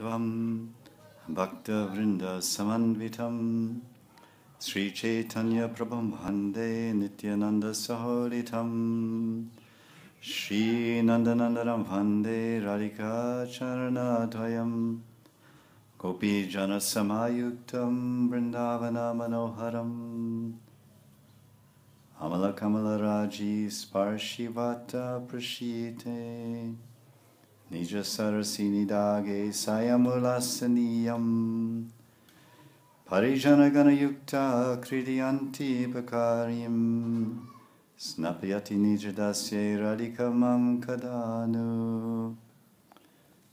Madhvam Bhakta Vrinda Samanvitam Sri Chaitanya Prabham Bhande Nityananda Sahoditam Shri Nandanandaram Bhande Radhika Charana Dvayam Gopi Jana Samayuktam Vrindavana Manoharam Amala Kamala Raji Sparshivata Prashite Nija Sarasini Dage Sayamulasaniyam Parijana Gana Yukta Kridiyanti Bakarim Snapyati Nijadasya Radhika Mam Kadanu.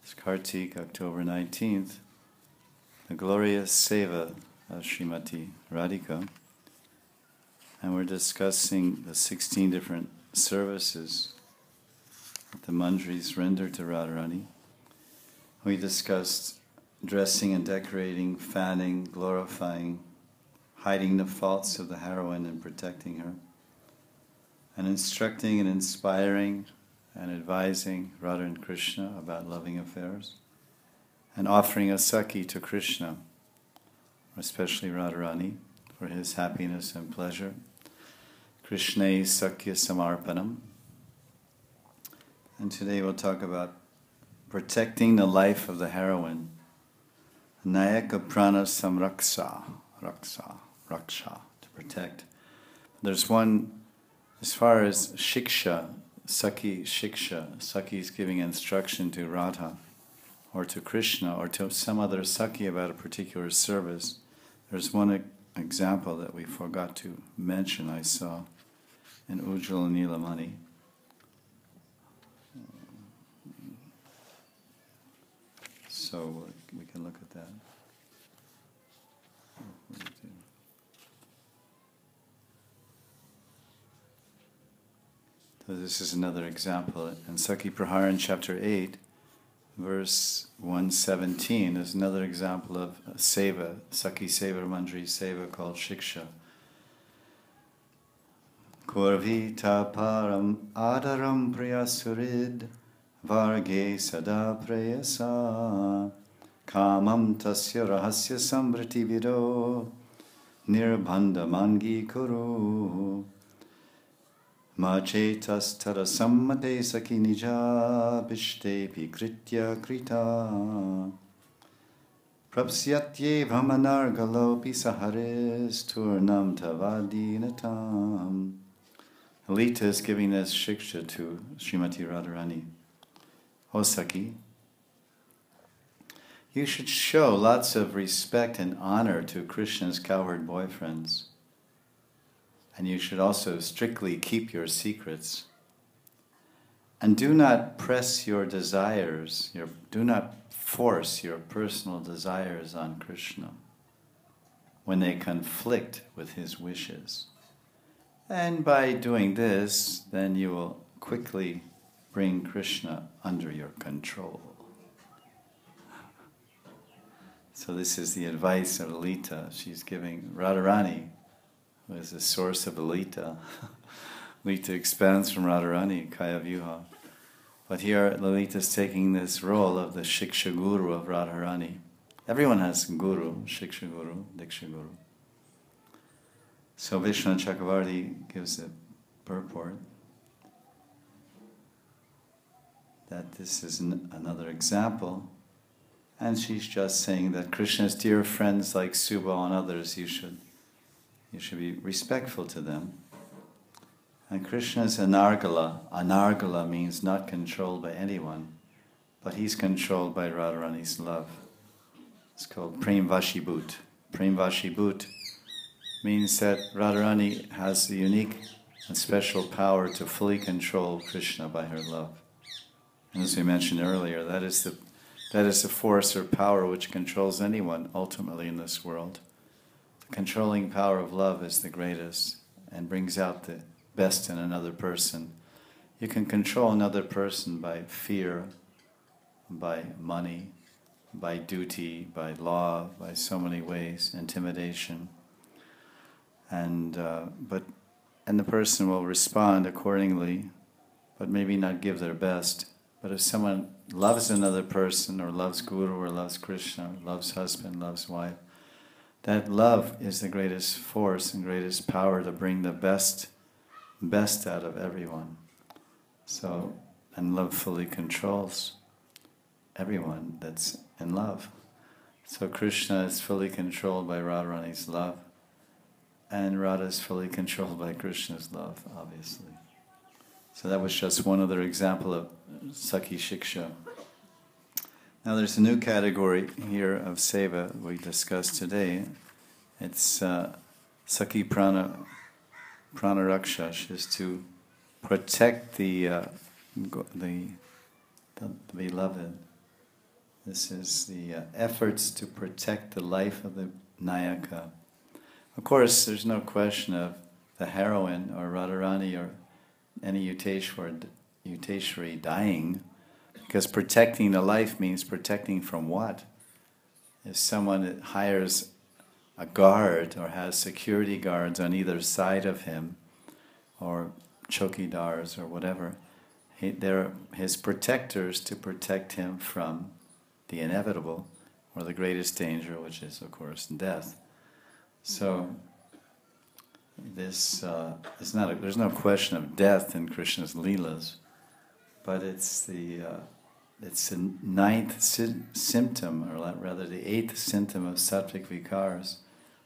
It's Kartik, October 19th, the glorious Seva of Srimati Radhika. And we're discussing the 16 different services that the Manjaris render to Radharani. We discussed dressing and decorating, fanning, glorifying, hiding the faults of the heroine and protecting her, and instructing and inspiring and advising Radha and Krishna about loving affairs, and offering a Sakhi to Krishna, especially Radharani, for his happiness and pleasure. Krishna Sakhya Samarpanam. And today we'll talk about protecting the life of the heroine. Nayaka Prana Samraksa, Raksha, to protect. There's one, as far as Shiksha, Sakhi is giving instruction to Radha, or to Krishna, or to some other Sakhi about a particular service. There's one example that we forgot to mention, I saw, in Ujjwala Nilamani. So we can look at that. So this is another example. In Sakhi Praharan chapter 8, verse 117 is another example of seva, Sakhi seva, Manjari seva called Shiksha. Kurvita param adaram priyasurid Varge sada prayasa kamam tasya rahasya samvriti vido nirbandha mangi kuru machetas tada sammate saki nija bishte pikritya krita prapsyatye bhamanargalopi saharis turnam tavadinatam. Lita is giving this shiksha to Srimati Radharani. O Sakhi, you should show lots of respect and honor to Krishna's cowherd boyfriends. And you should also strictly keep your secrets. And do not press your desires, do not force your personal desires on Krishna when they conflict with his wishes. And by doing this, then you will quickly bring Krishna under your control. So this is the advice of Lalita. She's giving Radharani, who is the source of Lalita. Lalita expands from Radharani, Kaya Vyuha. But here Lalita is taking this role of the Shiksha Guru of Radharani. Everyone has Guru, Shiksha Guru, Diksha Guru. So Vishnu Chakravarti gives a purport that this is another example, and she's just saying that Krishna's dear friends like Subal and others, you should be respectful to them. And Krishna's anargala. Anargala means not controlled by anyone, but he's controlled by Radharani's love. It's called Prem Vashibhut. Prem Vashibhut means that Radharani has the unique and special power to fully control Krishna by her love. And as we mentioned earlier, that is the force or power which controls anyone ultimately in this world. The controlling power of love is the greatest and brings out the best in another person. You can control another person by fear, by money, by duty, by law, by so many ways, intimidation. And the person will respond accordingly, but maybe not give their best. But if someone loves another person, or loves Guru, or loves Krishna, or loves husband, loves wife, that love is the greatest force and greatest power to bring the best out of everyone. So, and love fully controls everyone that's in love. So Krishna is fully controlled by Radharani's love, and Radha is fully controlled by Krishna's love, obviously. So that was just one other example of Sakhi Shiksha. Now there's a new category here of seva we discussed today. It's Sakhi Pranaraksha, is to protect the beloved. This is the efforts to protect the life of the Nayaka. Of course, there's no question of the heroine or Radharani or any Yuteshwari dying, because protecting the life means protecting from what? If someone hires a guard or has security guards on either side of him, or chokidars or whatever, they're his protectors to protect him from the inevitable or the greatest danger, which is, of course, death. So this is not. There's no question of death in Krishna's leelas, but it's the ninth symptom, or rather the eighth symptom of sattvic vikars,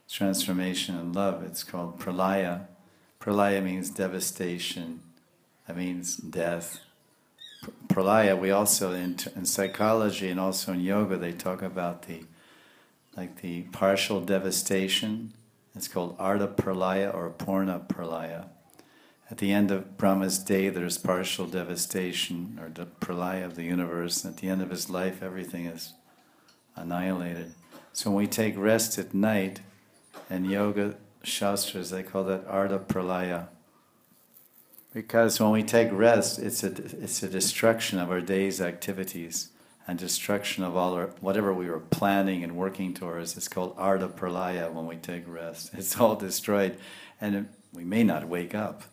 transformation and love. It's called pralaya. Pralaya means devastation. That means death. Pralaya. We also in psychology and also in yoga they talk about the partial devastation. It's called Ardha Pralaya or Purna Pralaya. At the end of Brahma's day, there's partial devastation, or the Pralaya of the universe. At the end of his life, everything is annihilated. So when we take rest at night, in yoga shastras, they call that Ardha Pralaya. Because when we take rest, it's a destruction of our day's activities, and destruction of all whatever we were planning and working towards. It's called Ardha Pralaya when we take rest. It's all destroyed, and we may not wake up.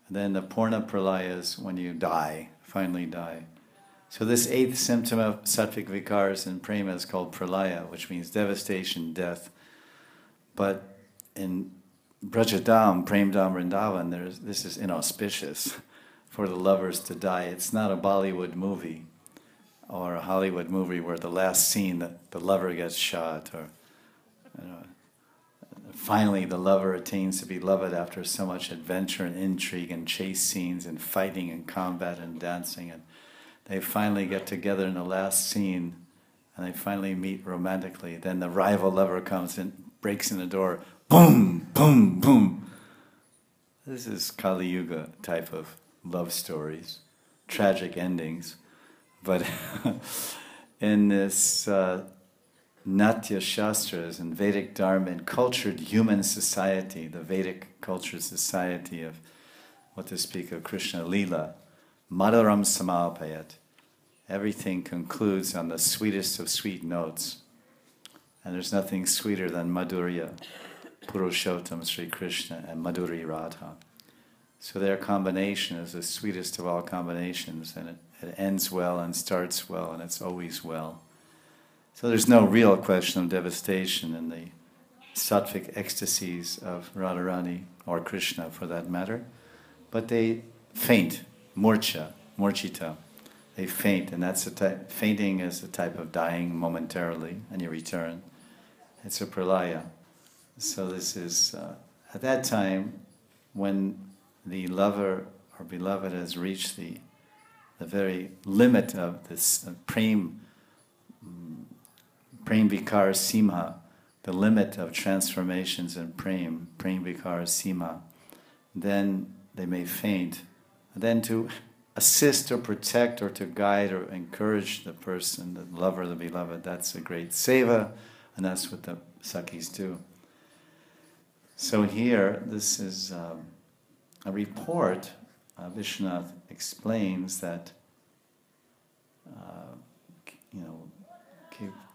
And then the Purna Pralaya is when you die, finally die. So this eighth symptom of sattvic vikars and prema is called Pralaya, which means devastation, death. But in Brajadam, Premdam Vrindavan, this is inauspicious for the lovers to die. It's not a Bollywood movie or a Hollywood movie where the last scene the lover gets shot, or finally the lover attains to be loved after so much adventure and intrigue and chase scenes and fighting and combat and dancing, and they finally get together in the last scene and they finally meet romantically. Then the rival lover comes and breaks in the door, boom, boom, boom. This is Kali Yuga type of love stories, tragic endings. But in this Natya Shastras and Vedic Dharma and cultured human society, the Vedic cultured society of, what to speak of, Krishna Lila, Madhuram Samapayat, everything concludes on the sweetest of sweet notes. And there's nothing sweeter than Madhurya, Purushottam Sri Krishna, and Madhuri Radha. So their combination is the sweetest of all combinations, and it ends well and starts well, and it's always well. So there's no real question of devastation in the sattvic ecstasies of Radharani, or Krishna for that matter, but they faint, murchita. They faint, and that's a type. Fainting is a type of dying momentarily, and you return. It's a pralaya. So this is at that time when the lover or beloved has reached the very limit of this prem vikar sima, the limit of transformations in prem vikar sima, then they may faint. And then to assist or protect or to guide or encourage the person, the lover, the beloved, that's a great seva, and that's what the Sakhis do. So here, this is a report. Vishwanath explains that,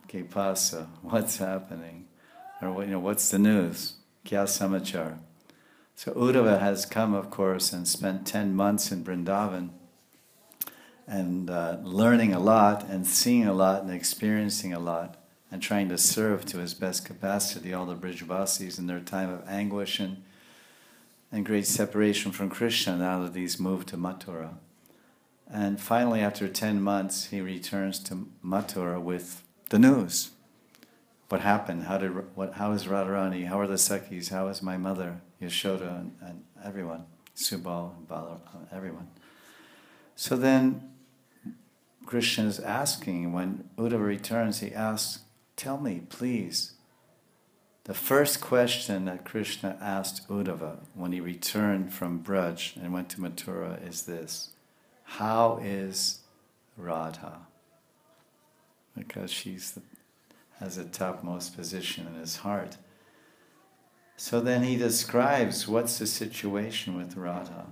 Kepasa, what's happening? Or what's the news? Kya samachar? So Uddhava has come, of course, and spent 10 months in Vrindavan. and learning a lot and seeing a lot and experiencing a lot and trying to serve to his best capacity all the Brijavasis in their time of anguish and great separation from Krishna. Now that he's moved to Mathura. And finally, after 10 months, he returns to Mathura with the news. What happened? How is Radharani? How are the Sakhis? How is my mother, Yashoda, and everyone? Subal, Bala, everyone. So then Krishna is asking, when Uddhava returns, he asks, tell me, please. The first question that Krishna asked Uddhava when he returned from Braj and went to Mathura is this: how is Radha? Because has the topmost position in his heart. So then he describes what's the situation with Radha.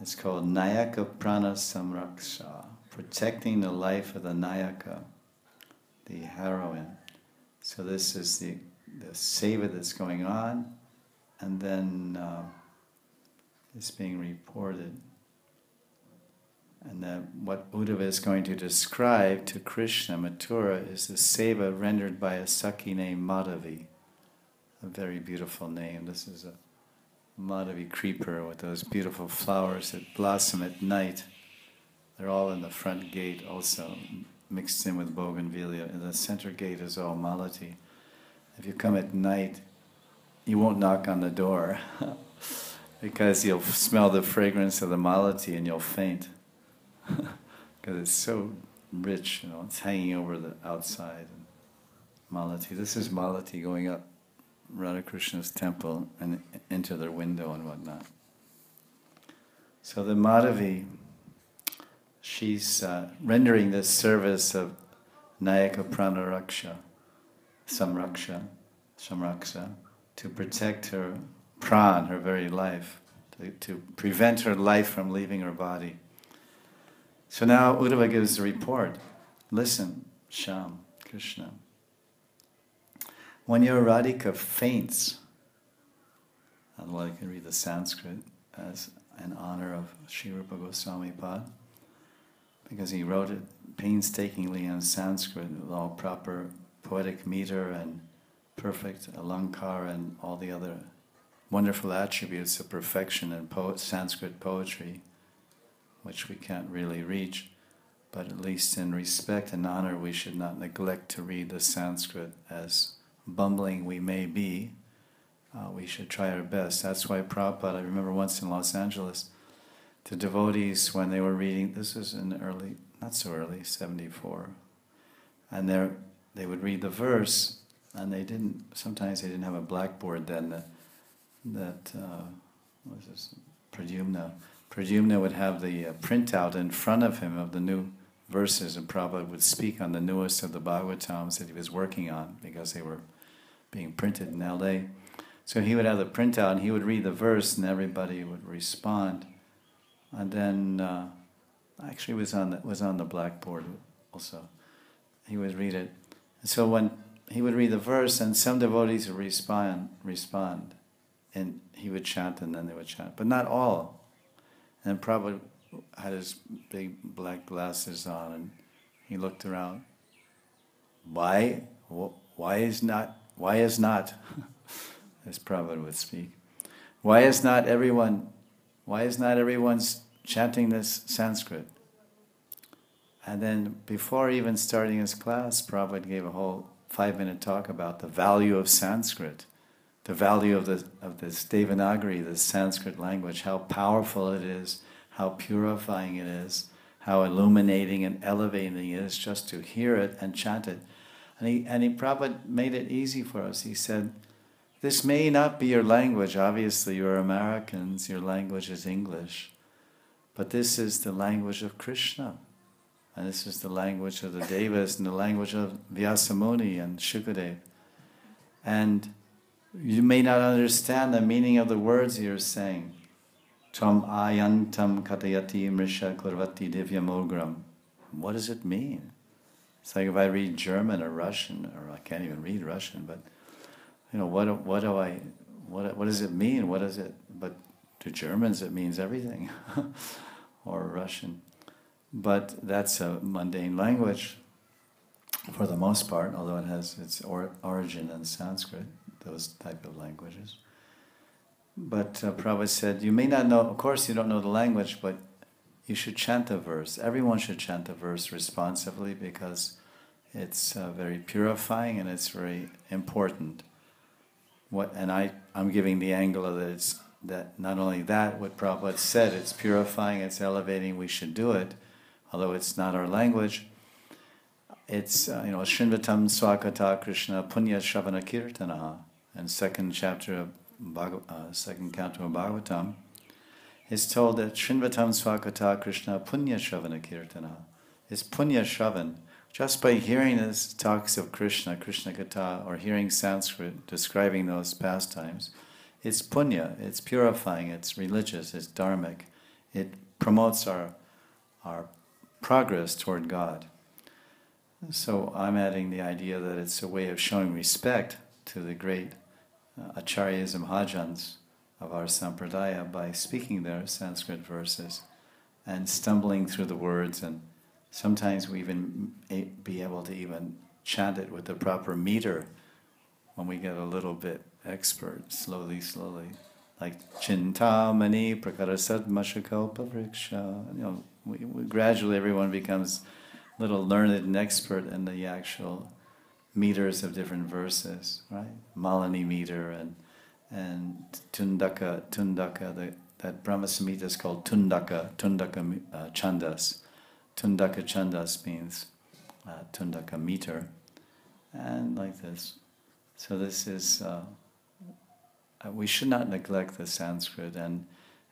It's called Nayaka Prana Samraksha, protecting the life of the Nayaka, the heroine. So this is the seva that's going on, and then it's being reported. And what Uddhava is going to describe to Krishna, Mathura, is the seva rendered by a Sakhi named Madhavi. A very beautiful name. This is a Madhavi creeper with those beautiful flowers that blossom at night. They're all in the front gate also, mixed in with bougainvillea. And the center gate is all Malati. If you come at night, you won't knock on the door because you'll smell the fragrance of the Malati and you'll faint. Because it's so rich, it's hanging over the outside. Malati. This is Malati going up Radhakrishna's temple and into their window and whatnot. So the Madhavi, she's rendering this service of Nayaka Pranaraksha, Samraksha, to protect her pran, her very life, to prevent her life from leaving her body. So now Uddhava gives a report. Listen, Shyam, Krishna. When your Radhika faints, well, I can read the Sanskrit as in honor of Sri Rupa Goswami Pad, because he wrote it painstakingly in Sanskrit with all proper poetic meter and perfect alankar and all the other wonderful attributes of perfection in Sanskrit poetry, which we can't really reach, but at least in respect and honor we should not neglect to read the Sanskrit. As bumbling we may be, we should try our best. That's why Prabhupada, I remember once in Los Angeles, the devotees, when they were reading, this was in the early, not so early, 74, and they would read the verse, and sometimes they didn't have a blackboard then, what was this, Pradyumna would have the printout in front of him of the new verses, and Prabhupada would speak on the newest of the Bhagavatams that he was working on, because they were being printed in LA. So he would have the printout, and he would read the verse, and everybody would respond. And then, actually, it was on the blackboard also. He would read it. And so when he would read the verse, and some devotees would respond, and he would chant, and then they would chant, but not all. And Prabhupada had his big black glasses on, and he looked around. Why is not, as Prabhupada would speak, why is not everyone's chanting this Sanskrit? And then before even starting his class, Prabhupada gave a whole 5-minute talk about the value of Sanskrit, the value of this Devanagari, this Sanskrit language, how powerful it is, how purifying it is, how illuminating and elevating it is just to hear it and chant it. And he Prabhupada made it easy for us. He said, this may not be your language. Obviously, you're Americans, your language is English. But this is the language of Krishna. And this is the language of the Devas and the language of Vyasamuni and Shukadev. And you may not understand the meaning of the words you're saying. Tvam ayantam katayati mrisha klarvati divyamogram. What does it mean? It's like if I read German or Russian, or I can't even read Russian, but what does it mean? What is it? But to Germans it means everything. or Russian. But that's a mundane language for the most part, although it has its origin in Sanskrit, those type of languages. But Prabhupada said, you may not know, of course you don't know the language, but you should chant a verse. Everyone should chant a verse responsively because it's very purifying and it's very important. I'm giving the angle of that not only that, what Prabhupada said, it's purifying, it's elevating, we should do it, although it's not our language. It's, Srinvatam Swakata Krishna Punya Shravana Kirtana, and second canto of Bhagavatam, is told that Srinvatam Swakata Krishna Punya Shravana Kirtana. It's Punya Shravan. Just by hearing this talks of Krishna, Krishna Katha, or hearing Sanskrit describing those pastimes, it's punya, it's purifying, it's religious, it's dharmic. It promotes our progress toward God. So I'm adding the idea that it's a way of showing respect to the great acharyas and mahajans of our sampradaya by speaking their Sanskrit verses and stumbling through the words, and sometimes we even be able to even chant it with the proper meter when we get a little bit expert, slowly, like Chintamani Prakarasad Mashakalpa Vriksha. We gradually everyone becomes a little learned and expert in the actual meters of different verses, right? Malani meter and Tundaka, that Brahma Samhita is called Tundaka Chandas. Tundaka Chandas means Tundaka meter, and like this. So this is, we should not neglect the Sanskrit, and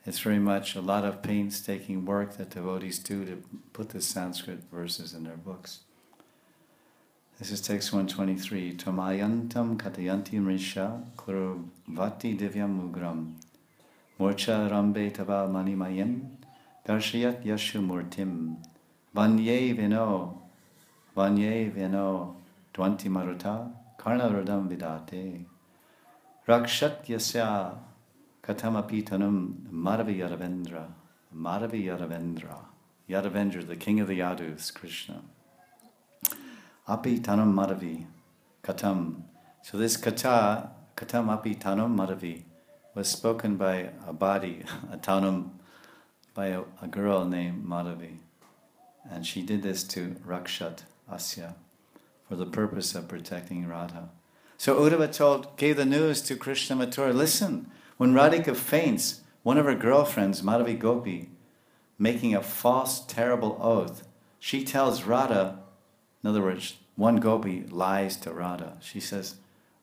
it's very much a lot of painstaking work that devotees do to put the Sanskrit verses in their books. This is text 123. Tomayantam katayanti mrisha kurvati divyam mugram morcha rambe tava manimayam darshayat yashu murtim vanye vino dvanti maruta karnarodam vidate rakshat yasya katamapitanam madhavi Yaravendra, the king of the Yadus, Krishna. Api tanam madhavi katam. So this katam api tanam madhavi was spoken by a body, a tanam, by a girl named Madhavi. And she did this to Rakshat Asya for the purpose of protecting Radha. So Uddhava gave the news to Krishna Mathura, listen, when Radhika faints, one of her girlfriends, Madhavi Gopi, making a false, terrible oath, she tells Radha, in other words, one Gopi lies to Radha. She says,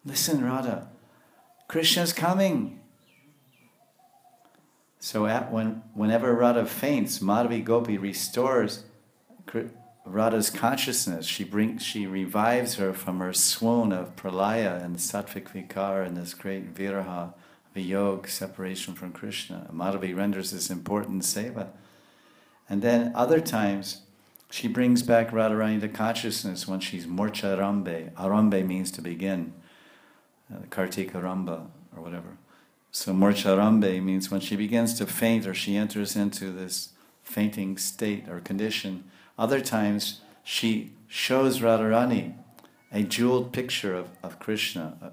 listen Radha, Krishna's coming. So whenever Radha faints, Madhavi Gopi restores Radha's consciousness. She revives her from her swoon of pralaya and sattvic vikar and this great viraha, viyog, separation from Krishna. Madhavi renders this important seva. And then other times, she brings back Radharani to consciousness when she's morcha arambe. Arambe means to begin, Kartika Ramba or whatever. So morcha arambe means when she begins to faint or she enters into this fainting state or condition. Other times she shows Radharani a jeweled picture of Krishna. A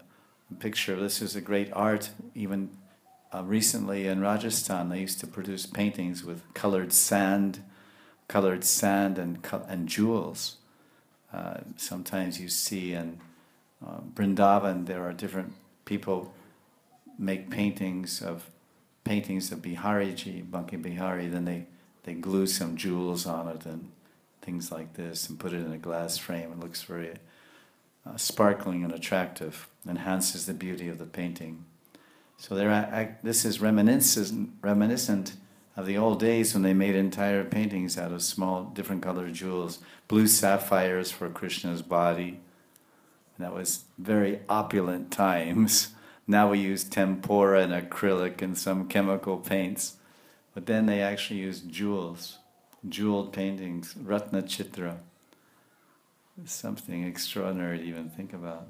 picture, this is a great art, even recently in Rajasthan they used to produce paintings with colored sand and jewels. Sometimes you see in Vrindavan there are different people make paintings of Bihariji, Banki Bihari, then they glue some jewels on it and things like this and put it in a glass frame. It looks very sparkling and attractive, enhances the beauty of the painting. So this is reminiscent of the old days when they made entire paintings out of small, different colored jewels, blue sapphires for Krishna's body. And that was very opulent times. Now we use tempera and acrylic and some chemical paints. But then they actually used jewels, jeweled paintings, Ratna Chitra. It's something extraordinary to even think about.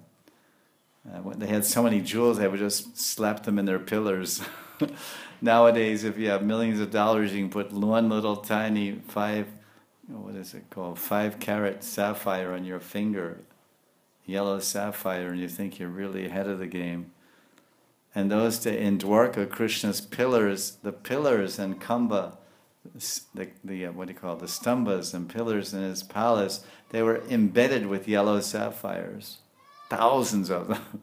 When they had so many jewels, they would just slap them in their pillars. Nowadays, if you have millions of dollars, you can put one little tiny 5-carat sapphire on your finger, yellow sapphire, and you think you're really ahead of the game. And those days in Dwarka, Krishna's pillars, the pillars and kamba, the stambhas and pillars in his palace, they were embedded with yellow sapphires, thousands of them.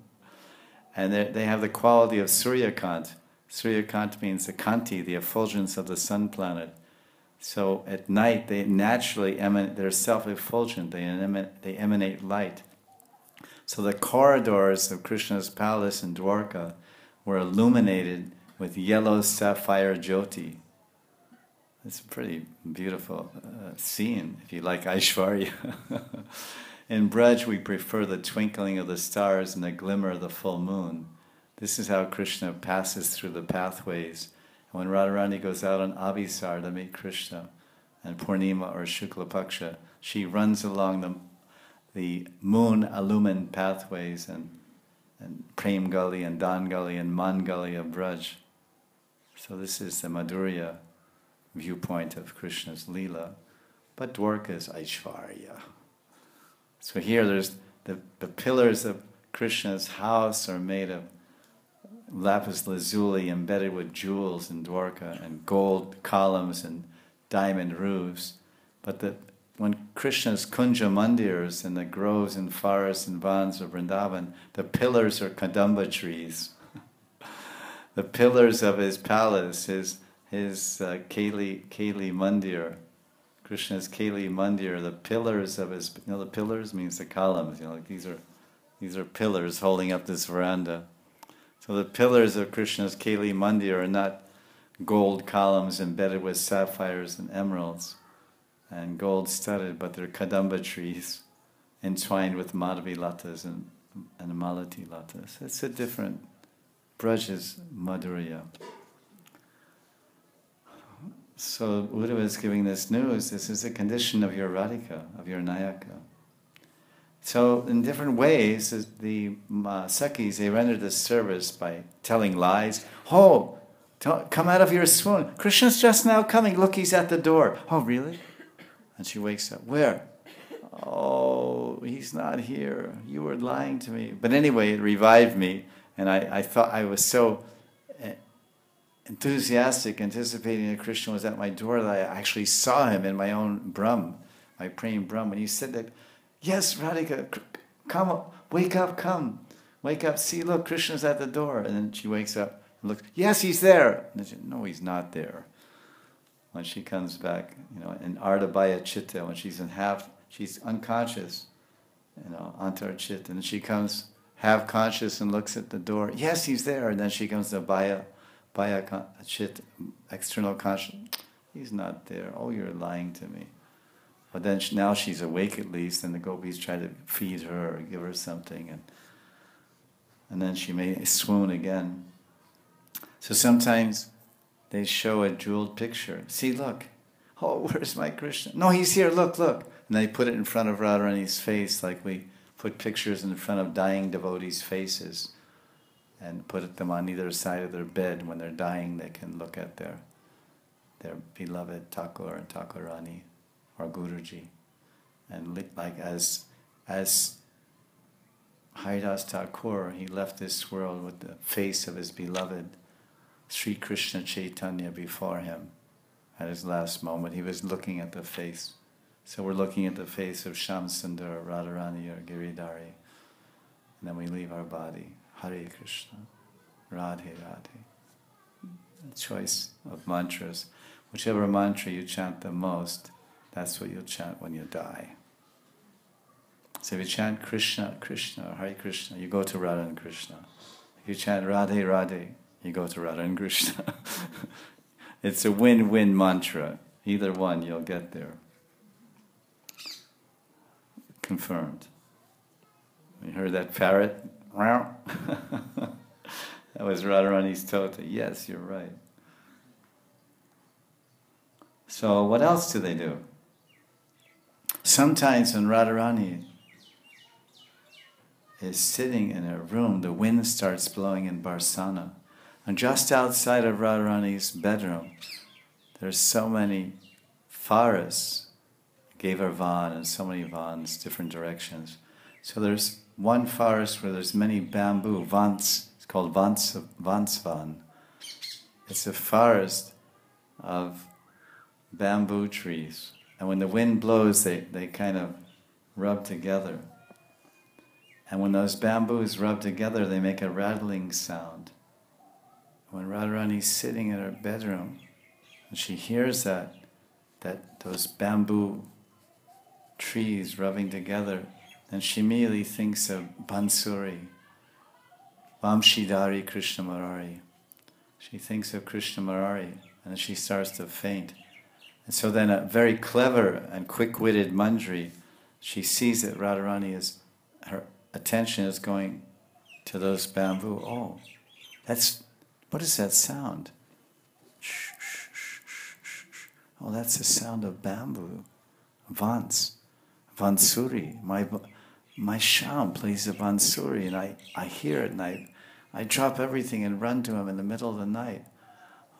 And they have the quality of Suryakant. Suryakant means the kanti, the effulgence of the sun planet. So at night they naturally emanate, they're self-effulgent, they emanate light. So the corridors of Krishna's palace in Dwarka were illuminated with yellow sapphire jyoti. It's a pretty beautiful scene, if you like Aishwarya. In Braj, we prefer the twinkling of the stars and the glimmer of the full moon. This is how Krishna passes through the pathways. And when Radharani goes out on Abhisar to meet Krishna, and Purnima or Shukla Paksha, she runs along the moon-illumined pathways and Prem Gully and Dan Gully and Man Gully of Braj. So this is the Madhurya viewpoint of Krishna's Leela. But Dwarka is Aishwarya. So here there's the pillars of Krishna's house are made of lapis lazuli embedded with jewels in Dwarka and gold columns and diamond roofs. But when Krishna's Kunja Mandirs and the groves and forests and vans of Vrindavan, the pillars are kadamba trees. The pillars of his palace, his Keli Mandir, Krishna's Keli Mandir, the pillars of his, the pillars means the columns, like these are pillars holding up this veranda. So the pillars of Krishna's Keli Mandir are not gold columns embedded with sapphires and emeralds and gold studded, but they're kadamba trees entwined with madhavi latas and malati latas. It's a different, Braj is Madhurya. So Uddhava is giving this news. This is the condition of your Radhika, of your Nayaka. So in different ways, the Sakhis, they render this service by telling lies. Oh, come out of your swoon. Krishna's just now coming. Look, he's at the door. Oh, really? And she wakes up. Where? Oh, he's not here. You were lying to me. But anyway, it revived me. And I thought I was so enthusiastic, anticipating that Krishna was at my door, that I actually saw him in my own Brahm, my praying Brahm. When he said that, yes, Radhika, come, wake up, come. Wake up, see, look, Krishna's at the door. And then she wakes up and looks, yes, he's there. And she, no, he's not there. When she comes back, in Ardhabhaya Chitta, when she's she's unconscious, onto her Chitta. And then she comes half conscious and looks at the door. Yes, he's there. And then she comes to Bhaya Chitta, external conscious. He's not there. Oh, you're lying to me. But then now she's awake at least, and the gopis try to feed her or give her something, and then she may swoon again. So sometimes they show a jeweled picture. See, look. Oh, where's my Krishna? No, he's here, look, look. And they put it in front of Radharani's face, like we put pictures in front of dying devotees' faces, and put them on either side of their bed. When they're dying, they can look at their beloved Thakur and Thakurani, or Guruji. And like as Haridas Thakur, he left this world with the face of his beloved Sri Krishna Chaitanya before him. At his last moment, he was looking at the face. So we're looking at the face of Shyamsundar, Radharani, or Giridhari. And then we leave our body. Hare Krishna, Radhe Radhe. A choice of mantras. Whichever mantra you chant the most, that's what you'll chant when you die. So if you chant Krishna, Krishna, or Hare Krishna, you go to Radha and Krishna. If you chant Radhe Radhe, you go to Radha and Krishna. It's a win-win mantra. Either one, you'll get there. Confirmed. You heard that parrot? That was Radharani's tota. Yes, you're right. So what else do they do? Sometimes when Radharani is sitting in a room, the wind starts blowing in Barsana, And just outside of Radharani's bedroom, there's so many forests, Gavar and so many vans, different directions. So there's one forest where there's many bamboo, vans, it's called Vansvan. It's a forest of bamboo trees. And when the wind blows, they kind of rub together. And when those bamboos rub together, they make a rattling sound. When Radharani's sitting in her bedroom, and she hears that those bamboo trees rubbing together, then she immediately thinks of Bansuri, Vamshidhari Krishna Murari. She thinks of Krishna Murari, and she starts to faint. And so then a very clever and quick-witted Manjari, she sees that Radharani her attention is going to those bamboo. Oh, what is that sound? Oh, that's the sound of bamboo. Vansuri. My Sham plays the Vansuri, and I hear it, and I drop everything and run to him in the middle of the night.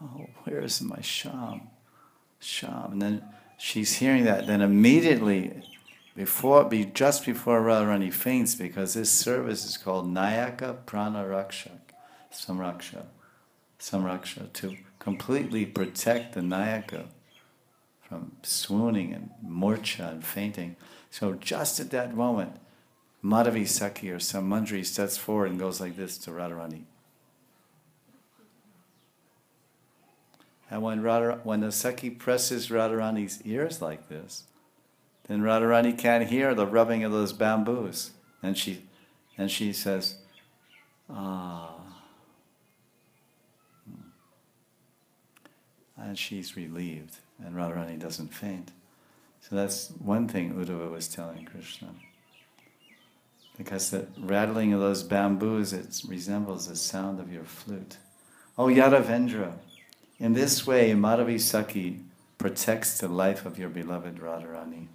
Oh, where is my Sham? And then she's hearing that. Then immediately, just before Radharani faints, because this service is called Nayaka Prana Samraksha, to completely protect the Nayaka from swooning and murcha and fainting. So just at that moment, Madhavi Sakhi or some Manjari steps forward and goes like this to Radharani. And when the Sakhi presses Radharani's ears like this, then Radharani can't hear the rubbing of those bamboos. And she says, ah. And she's relieved, and Radharani doesn't faint. So that's one thing Uddhava was telling Krishna. Because the rattling of those bamboos, it resembles the sound of your flute. Oh, Yadavendra, in this way, Madhavi Sakhi protects the life of your beloved Radharani.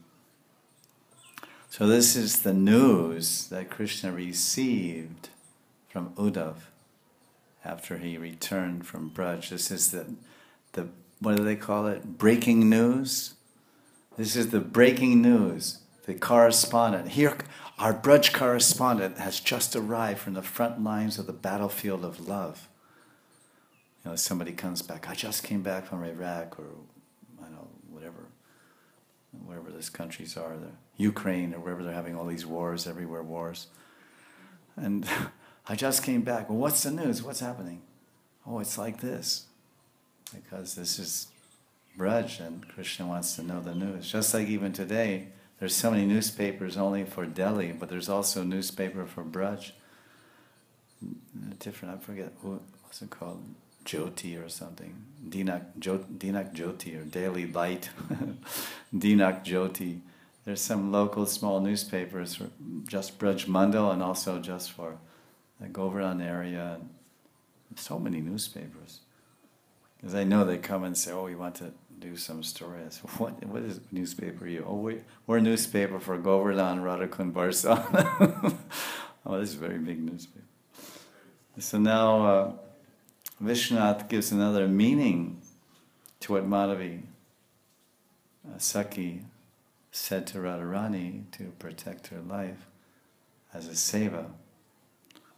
So this is the news that Krishna received from Uddhava after he returned from Braj. This is the what do they call it? Breaking news? This is the breaking news. The correspondent. Here, our Braj correspondent has just arrived from the front lines of the battlefield of love. You know, somebody comes back, I just came back from Iraq, or I don't know, wherever these countries are, Ukraine, or wherever they're having all these wars, everywhere wars. And I just came back. Well, what's the news? What's happening? Oh, it's like this. Because this is Braj, and Krishna wants to know the news. Just like even today, there's so many newspapers only for Delhi, but there's also a newspaper for Braj. Different, I forget, what's it called? Jyoti or something. Dinak Jyoti, or Daily Light. Dinak Jyoti. There's some local small newspapers for just Braj Mandal, and also just for the Govardhan area. So many newspapers. Because I know they come and say, oh, we want to do some story. I say, what is newspaper you? Oh, we're a newspaper for Govardhan, Radhakund, Barsan. Oh, this is a very big newspaper. So now Vishwanath gives another meaning to what Madhavi Sakhi said to Radharani to protect her life as a seva.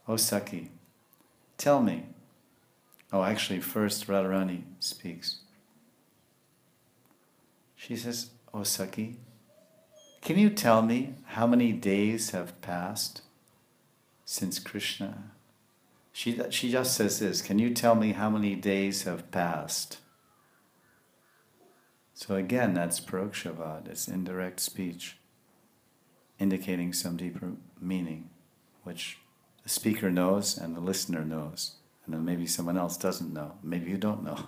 Oh Sakhi, tell me. Oh, actually, first Radharani speaks. She says, oh Sakhi, can you tell me how many days have passed since Krishna? She just says this, can you tell me how many days have passed? So again, that's parokshavad, it's indirect speech, indicating some deeper meaning, which the speaker knows and the listener knows. And then maybe someone else doesn't know. Maybe you don't know.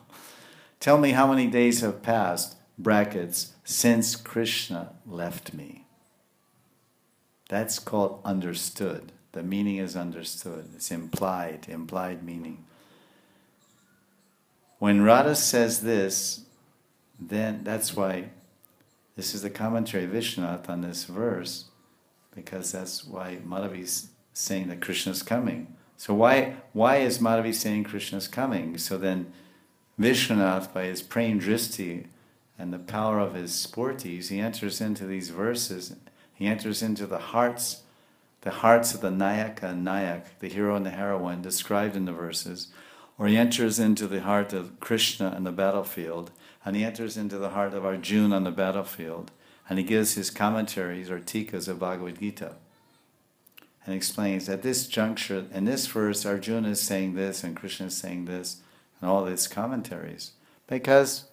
Tell me how many days have passed, brackets, since Krishna left me. That's called understood. The meaning is understood. It's implied meaning. When Radha says this, then that's why this is the commentary of Vishwanath on this verse, because that's why Madhavi's saying that Krishna's coming. So why is Madhavi saying Krishna's coming? So then Vishwanath, by his praying dristi and the power of his sporties, he enters into these verses, he enters into the hearts of the Nayaka and Nayak, the hero and the heroine described in the verses, or he enters into the heart of Krishna on the battlefield, and he enters into the heart of Arjuna on the battlefield, and he gives his commentaries or tikas of Bhagavad Gita, and explains at this juncture, in this verse, Arjuna is saying this, and Krishna is saying this, and all these commentaries, because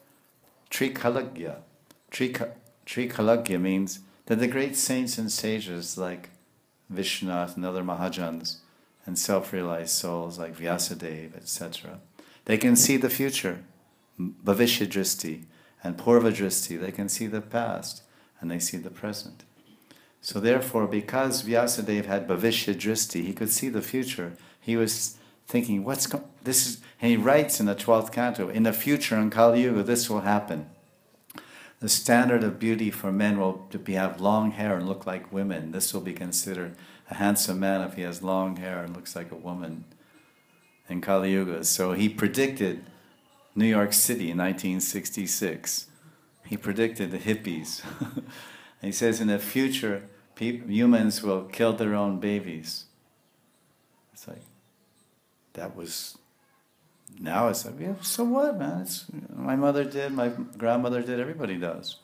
Trikalagya means that the great saints and sages like Vishwanath and other Mahajans and self-realized souls like Vyasadeva, etc., they can see the future, Bhavishya Dristi, and Purva Dristi, they can see the past, and they see the present. So therefore, because Vyasadeva had Bhavishya Dristi, he could see the future. He was thinking, and he writes in the 12th canto, in the future, in Kali Yuga, this will happen. The standard of beauty for men will have long hair and look like women. This will be considered a handsome man if he has long hair and looks like a woman in Kali Yuga. So he predicted New York City in 1966. He predicted the hippies. He says in the future, humans will kill their own babies. It's like, now it's like, yeah, so what, man? My mother did, my grandmother did, everybody does.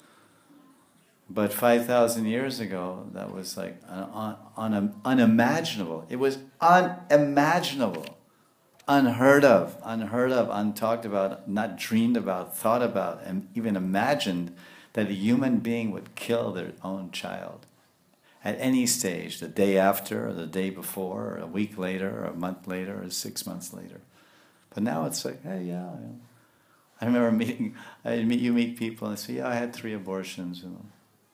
But 5,000 years ago, that was like unimaginable. It was unimaginable, unheard of, untalked about, not dreamed about, thought about, and even imagined that a human being would kill their own child at any stage, the day after, or the day before, or a week later, or a month later, or 6 months later. But now it's like, hey, yeah. I remember you meet people and they say, yeah, I had 3 abortions.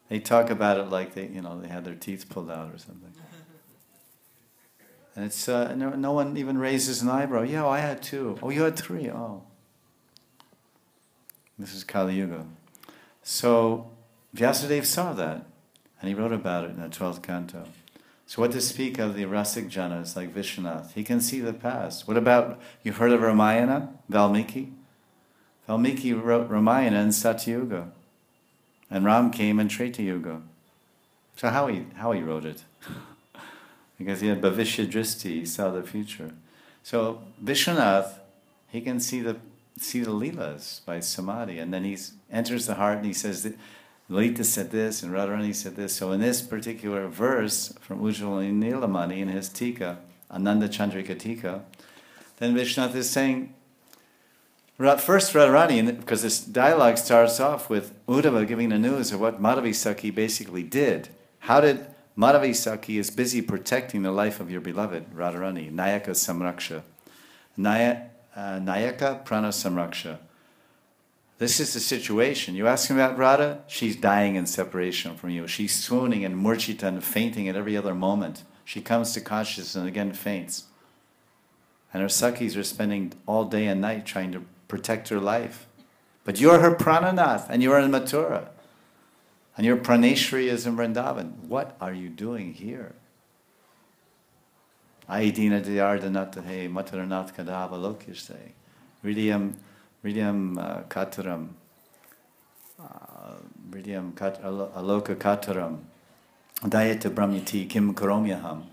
They talk about it like they had their teeth pulled out or something. And it's no one even raises an eyebrow. Yeah, I had 2. Oh, you had 3. Oh, this is Kali Yuga. So Vyasadeva saw that, and he wrote about it in the 12th canto. So what to speak of the Rasik Janas like Vishwanath? He can see the past. What about, you've heard of Ramayana, Valmiki? Valmiki wrote Ramayana in Satyuga, and Ram came in Treta Yuga. So how he wrote it? Because he had Bhavishya Dristi, he saw the future. So Vishwanath, he can see the Leelas by Samadhi, and then he enters the heart and he says that Lalita said this and Radharani said this. So in this particular verse from Ujjwala Nilamani in his Tika, Ananda Chandrika Tika, then Vishwanath is saying, first Radharani, because this dialogue starts off with Uddhava giving the news of what Madhavi Sakhi basically did. How did Madhavi Sakhi is busy protecting the life of your beloved, Radharani, Nayaka Samraksha. Nayaka Prana Samraksha. This is the situation. You ask him about Radha, she's dying in separation from you. She's swooning and murchita and fainting at every other moment. She comes to consciousness and again faints. And her Sakhis are spending all day and night trying to protect her life. But you're her Prananath, and you're in Mathura. And your Praneshwari is in Vrindavan. What are you doing here? Aidina Diyardanatahe Mathuranath Kadava Lokishte. Ridyam Kataram. Ridyam Aloka Kataram. Dayata Brahmyati Kim Karomyaham.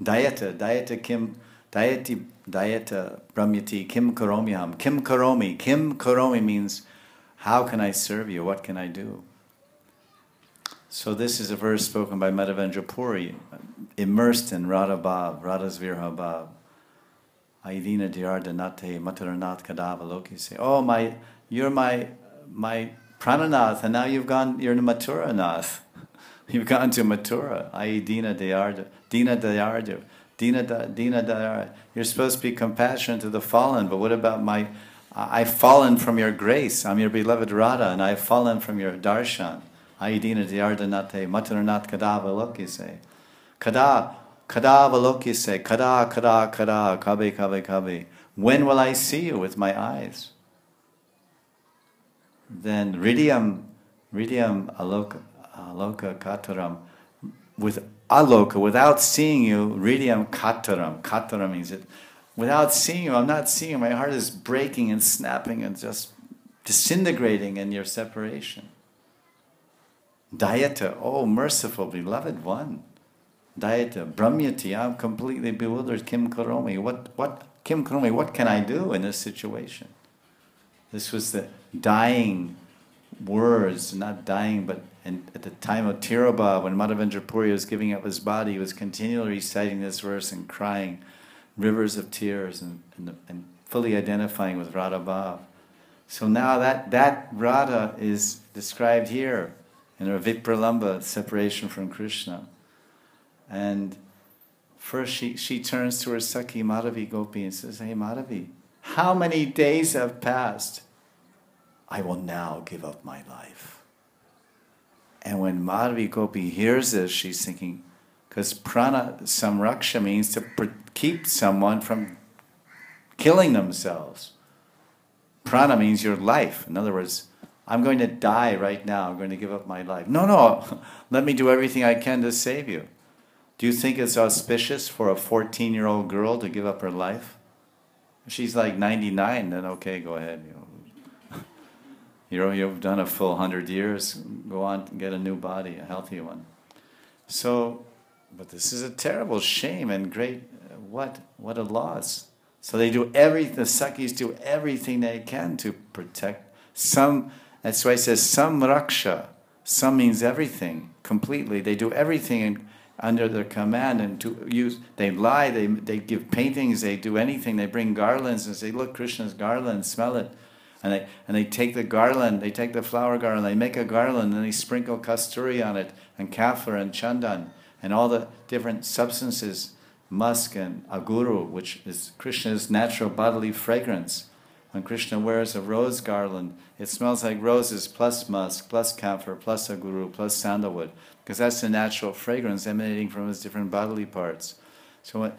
Dayata Kim Dayata Brahmyati Kim Karomyaham. Kim Karomi. Kim Karomi means, how can I serve you? What can I do? So this is a verse spoken by Madhavendra Puri, immersed in Radha Bhav, Radha's Virha Bhav. Aidina Diyardanate Mathuranath Kadava Loki say, oh, you're my Prananath, and now you're in Mathuranath. You've gone to Mathura. Aidina Diyarda, Dina Diyarda, Dina Diyarda. You're supposed to be compassionate to the fallen, but what about I've fallen from your grace. I'm your beloved Radha, and I've fallen from your darshan. Aidina Diyardanate Mathuranath Kadava Loki say. Kada Loki say, Kada, Kabe. When will I see you with my eyes? Then Ridyam Aloka Kataram, with aloka, without seeing you, hridayam kataram. Kataram means it. Without seeing you, I'm not seeing you. My heart is breaking and snapping and just disintegrating in your separation. Dayata, oh merciful, beloved one. Dayata, brahmyati, I'm completely bewildered. Kim karomi, Kim karomi, what can I do in this situation? This was the dying words, not dying, but at the time of Tirobha, when Madhavendra Puri was giving up his body, he was continually reciting this verse and crying rivers of tears and fully identifying with Radha Bhav. So now that Radha is described here in her Vipralamba, separation from Krishna. And first she turns to her Sakhi Madhavi Gopi and says, hey Madhavi, how many days have passed? I will now give up my life. And when Madhavi Gopi hears this, she's thinking, because prana samraksha means to keep someone from killing themselves. Prana means your life. In other words, I'm going to die right now. I'm going to give up my life. No, let me do everything I can to save you. Do you think it's auspicious for a 14-year-old girl to give up her life? If she's like 99, then okay, go ahead. You've done a full 100 years. Go on and get a new body, a healthy one. So, but this is a terrible shame and great, what a loss. So they do the Sakhis do everything they can to protect some. That's why it says samraksha. Some means everything, completely. They do everything under their command and they lie, they give paintings, they do anything, they bring garlands and say, look, Krishna's garland, smell it. And they take the garland, they take the flower garland, they make a garland, and they sprinkle kasturi on it, and kaffir and chandan, and all the different substances, musk and aguru, which is Krishna's natural bodily fragrance. When Krishna wears a rose garland, it smells like roses plus musk, plus camphor, plus aguru, plus sandalwood, because that's the natural fragrance emanating from his different bodily parts. So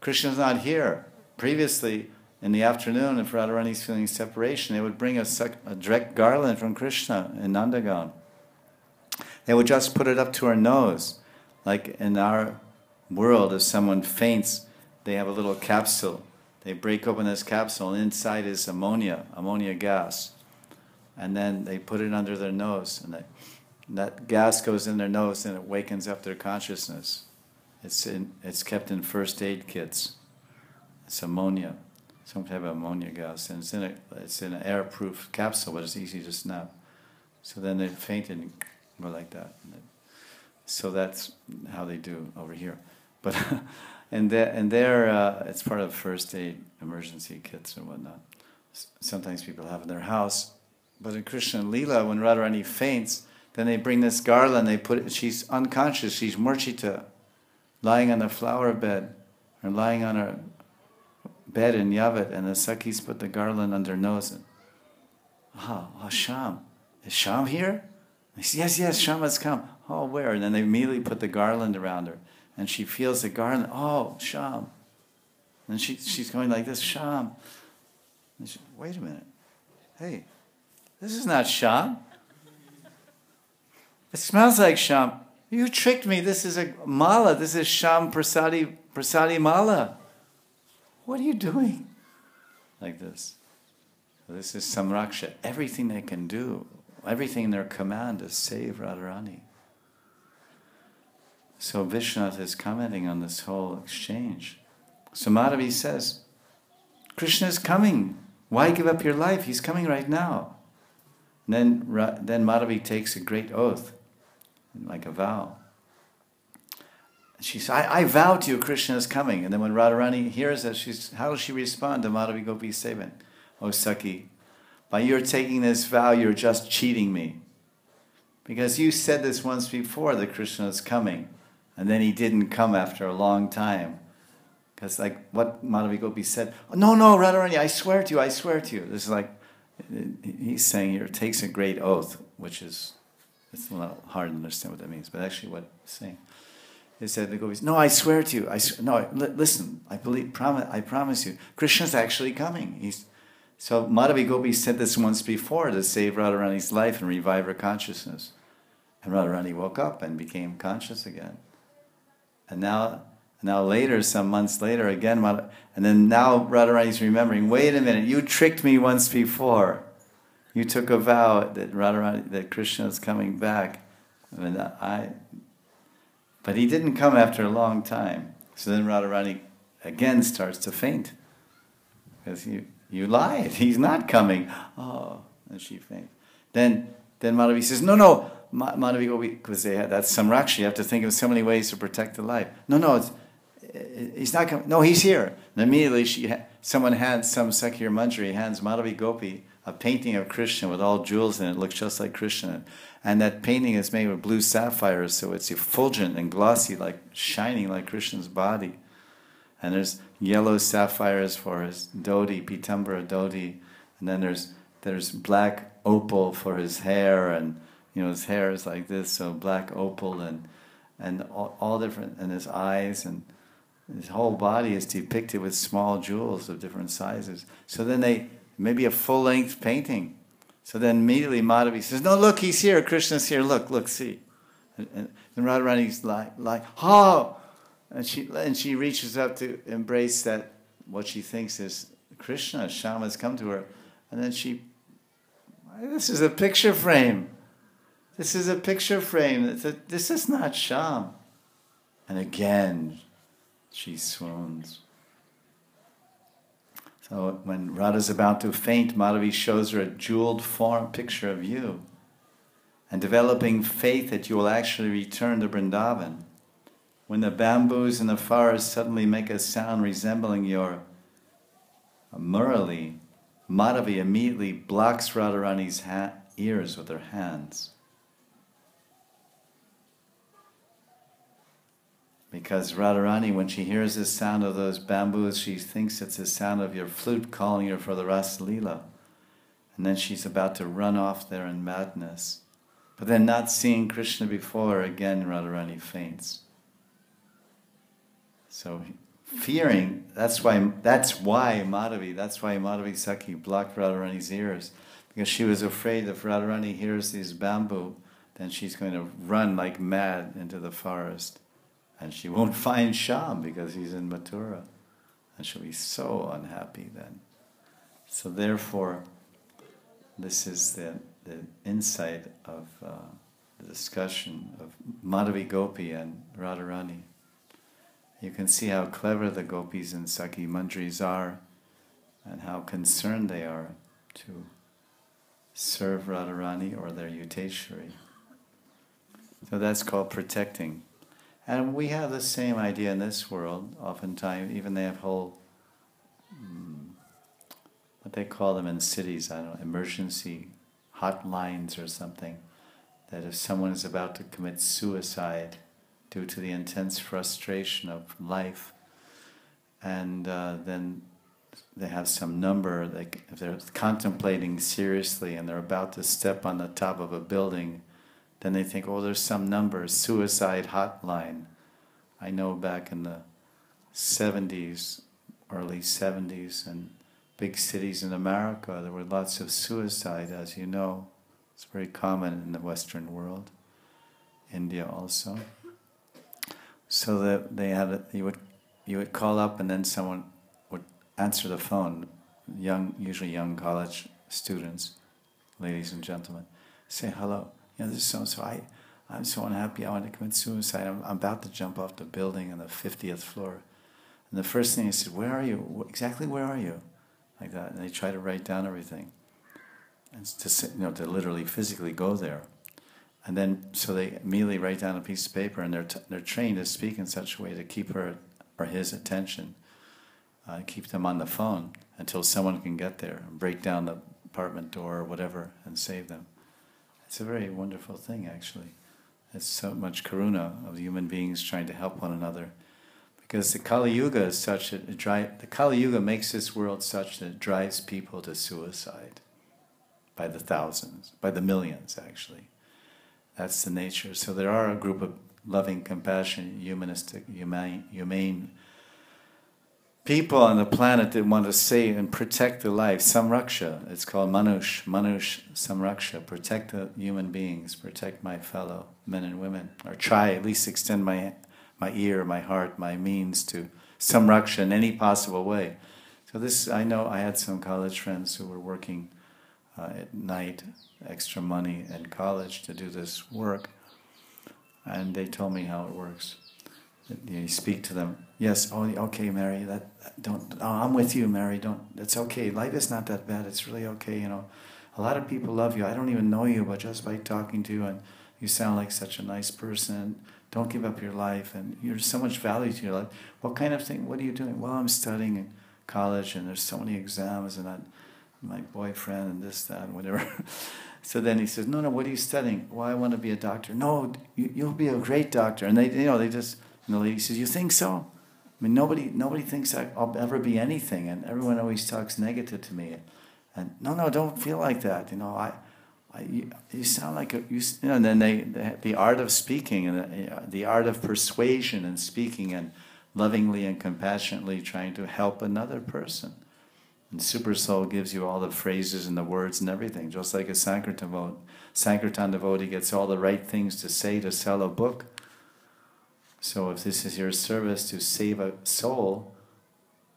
Krishna's not here. Previously, in the afternoon, if Radharani's feeling separation, they would bring a direct garland from Krishna in Nandagan. They would just put it up to her nose. Like in our world, if someone faints, they have a little capsule. They break open this capsule, and inside is ammonia gas. And then they put it under their nose, and that gas goes in their nose, and it wakens up their consciousness. It's kept in first aid kits. It's ammonia, some type of ammonia gas, and it's in an airproof capsule, but it's easy to snap. So then they faint and go like that. So that's how they do over here. But and there it's part of first aid emergency kits and whatnot. Sometimes people have in their house. But in Krishna Leela, when Radharani faints, then they bring this garland, they put it, she's unconscious, she's murchita, lying on the flower bed, or lying on her bed in Yavat, and the Sakhis put the garland under her nose. And, Sham. Is Sham here? They say, yes, Sham has come. Oh, where? And then they immediately put the garland around her. And she feels the garland, oh, Sham. And she's going like this, Sham. And she, wait a minute. Hey, this is not Sham. It smells like Sham. You tricked me. This is a mala. This is Sham Prasadi mala. What are you doing? Like this. So this is samraksha. Everything they can do, everything in their command to save Radharani. So Vishwanath is commenting on this whole exchange. So Madhavi says, Krishna is coming. Why give up your life? He's coming right now. And then Madhavi takes a great oath, like a vow. She says, I vow to you Krishna is coming. And then when Radharani hears that, how does she respond to Madhavi Gopi's statement? Oh Sakhi, by your taking this vow, you're just cheating me. Because you said this once before that Krishna is coming. And then he didn't come after a long time. Because like what Madhavi Gopi said, oh, no, Radharani, I swear to you. This is like, he's saying here, it takes a great oath, which is, it's a little hard to understand what that means, but actually what he's saying. He said, the Gopis, no, I swear to you, listen, I promise you, Krishna's actually coming. So Madhavi Gopi said this once before to save Radharani's life and revive her consciousness. And Radharani woke up and became conscious again. And now later, some months later, again, and then now Radharani's remembering, wait a minute, you tricked me once before. You took a vow that Krishna is coming back. But he didn't come after a long time. So then Radharani again starts to faint. Because you lied, he's not coming. Oh, and she faints. Then Madhavi says, no, Madhavi Gopi, because that's samraksha, you have to think of so many ways to protect the life. No, he's not coming. No, he's here. And immediately some Sakhir Manjari hands Madhavi Gopi a painting of Krishna with all jewels in it. It looks just like Krishna. And that painting is made with blue sapphires, so it's effulgent and glossy, like shining like Krishna's body. And there's yellow sapphires for his dhoti, pitambara dhoti, and then there's black opal for his hair, and his hair is like this, so black opal, and all different, and his eyes, and his whole body is depicted with small jewels of different sizes. So then maybe a full-length painting. So then immediately Madhavi says, no, look, he's here, Krishna's here, look, see. And Radharani's like, oh! And she reaches up to embrace that, what she thinks is Krishna. Shama's come to her. And then this is a picture frame. This is a picture frame. This is not Sham. And again, she swoons. So when Radha's about to faint, Madhavi shows her a jeweled form picture of you, and developing faith that you will actually return to Vrindavan. When the bamboos in the forest suddenly make a sound resembling your murali, Madhavi immediately blocks Radharani's ears with her hands. Because Radharani, when she hears the sound of those bamboos, she thinks it's the sound of your flute calling her for the Rasa Leela. And then she's about to run off there in madness. But then, not seeing Krishna before, again Radharani faints. So fearing, that's why Madhavi Sakhi blocked Radharani's ears. Because she was afraid if Radharani hears these bamboo, then she's going to run like mad into the forest. And she won't find Sham because he's in Mathura. And she'll be so unhappy then. So therefore, this is the insight of the discussion of Madhavi Gopi and Radharani. You can see how clever the gopis and Sakhi Manjaris are, and how concerned they are to serve Radharani or their Yuteshwari. So that's called protecting. And we have the same idea in this world. Oftentimes, even they have whole, what they call them in cities, I don't know, emergency hotlines or something, that if someone is about to commit suicide due to the intense frustration of life, and then they have some number, like if they're contemplating seriously and they're about to step on the top of a building, then they think, oh, there's some number, suicide hotline. I know back in the 70s, early 70s, and big cities in America, there were lots of suicide, as you know. It's very common in the Western world, India also. So that they had, you would call up, and then someone would answer the phone. Usually young college students, ladies and gentlemen, say hello. This is so-and-so. I'm so unhappy. I want to commit suicide. I'm about to jump off the building on the 50th floor. And the first thing he said, "Where are you? Exactly where are you?" Like that. And they try to write down everything, and to literally physically go there. And then, so they immediately write down a piece of paper, and they're trained to speak in such a way to keep her or his attention, keep them on the phone until someone can get there and break down the apartment door or whatever and save them. It's a very wonderful thing, actually. It's so much karuna of human beings trying to help one another, because the Kali Yuga is such that the Kali Yuga makes this world such that it drives people to suicide by the thousands, by the millions, actually. That's the nature. So there are a group of loving, compassionate, humanistic, humane people on the planet that want to save and protect the life. Samraksha, it's called Manush Samraksha, protect the human beings, protect my fellow men and women, or try, at least extend my my ear, my heart, my means to samraksha in any possible way. So this, I know I had some college friends who were working at night, extra money in college to do this work, and they told me how it works. You speak to them, yes, oh, okay, Mary, I'm with you, Mary, it's okay, life is not that bad, it's really okay, a lot of people love you, I don't even know you, but just by talking to you, and you sound like such a nice person, don't give up your life, and you're so much value to your life. What kind of thing, what are you doing? Well, I'm studying in college, and there's so many exams, and my boyfriend, and this, that, and whatever. So then he says, no, what are you studying? Well, I want to be a doctor. No, you'll be a great doctor. And they just, the lady says, you think so? I mean, nobody thinks I'll ever be anything, and everyone always talks negative to me. And no, don't feel like that. You sound like and then the art of speaking and the art of persuasion and speaking and lovingly and compassionately trying to help another person. And Super Soul gives you all the phrases and the words and everything, just like a Sankirtan devotee gets all the right things to say to sell a book. So if this is your service to save a soul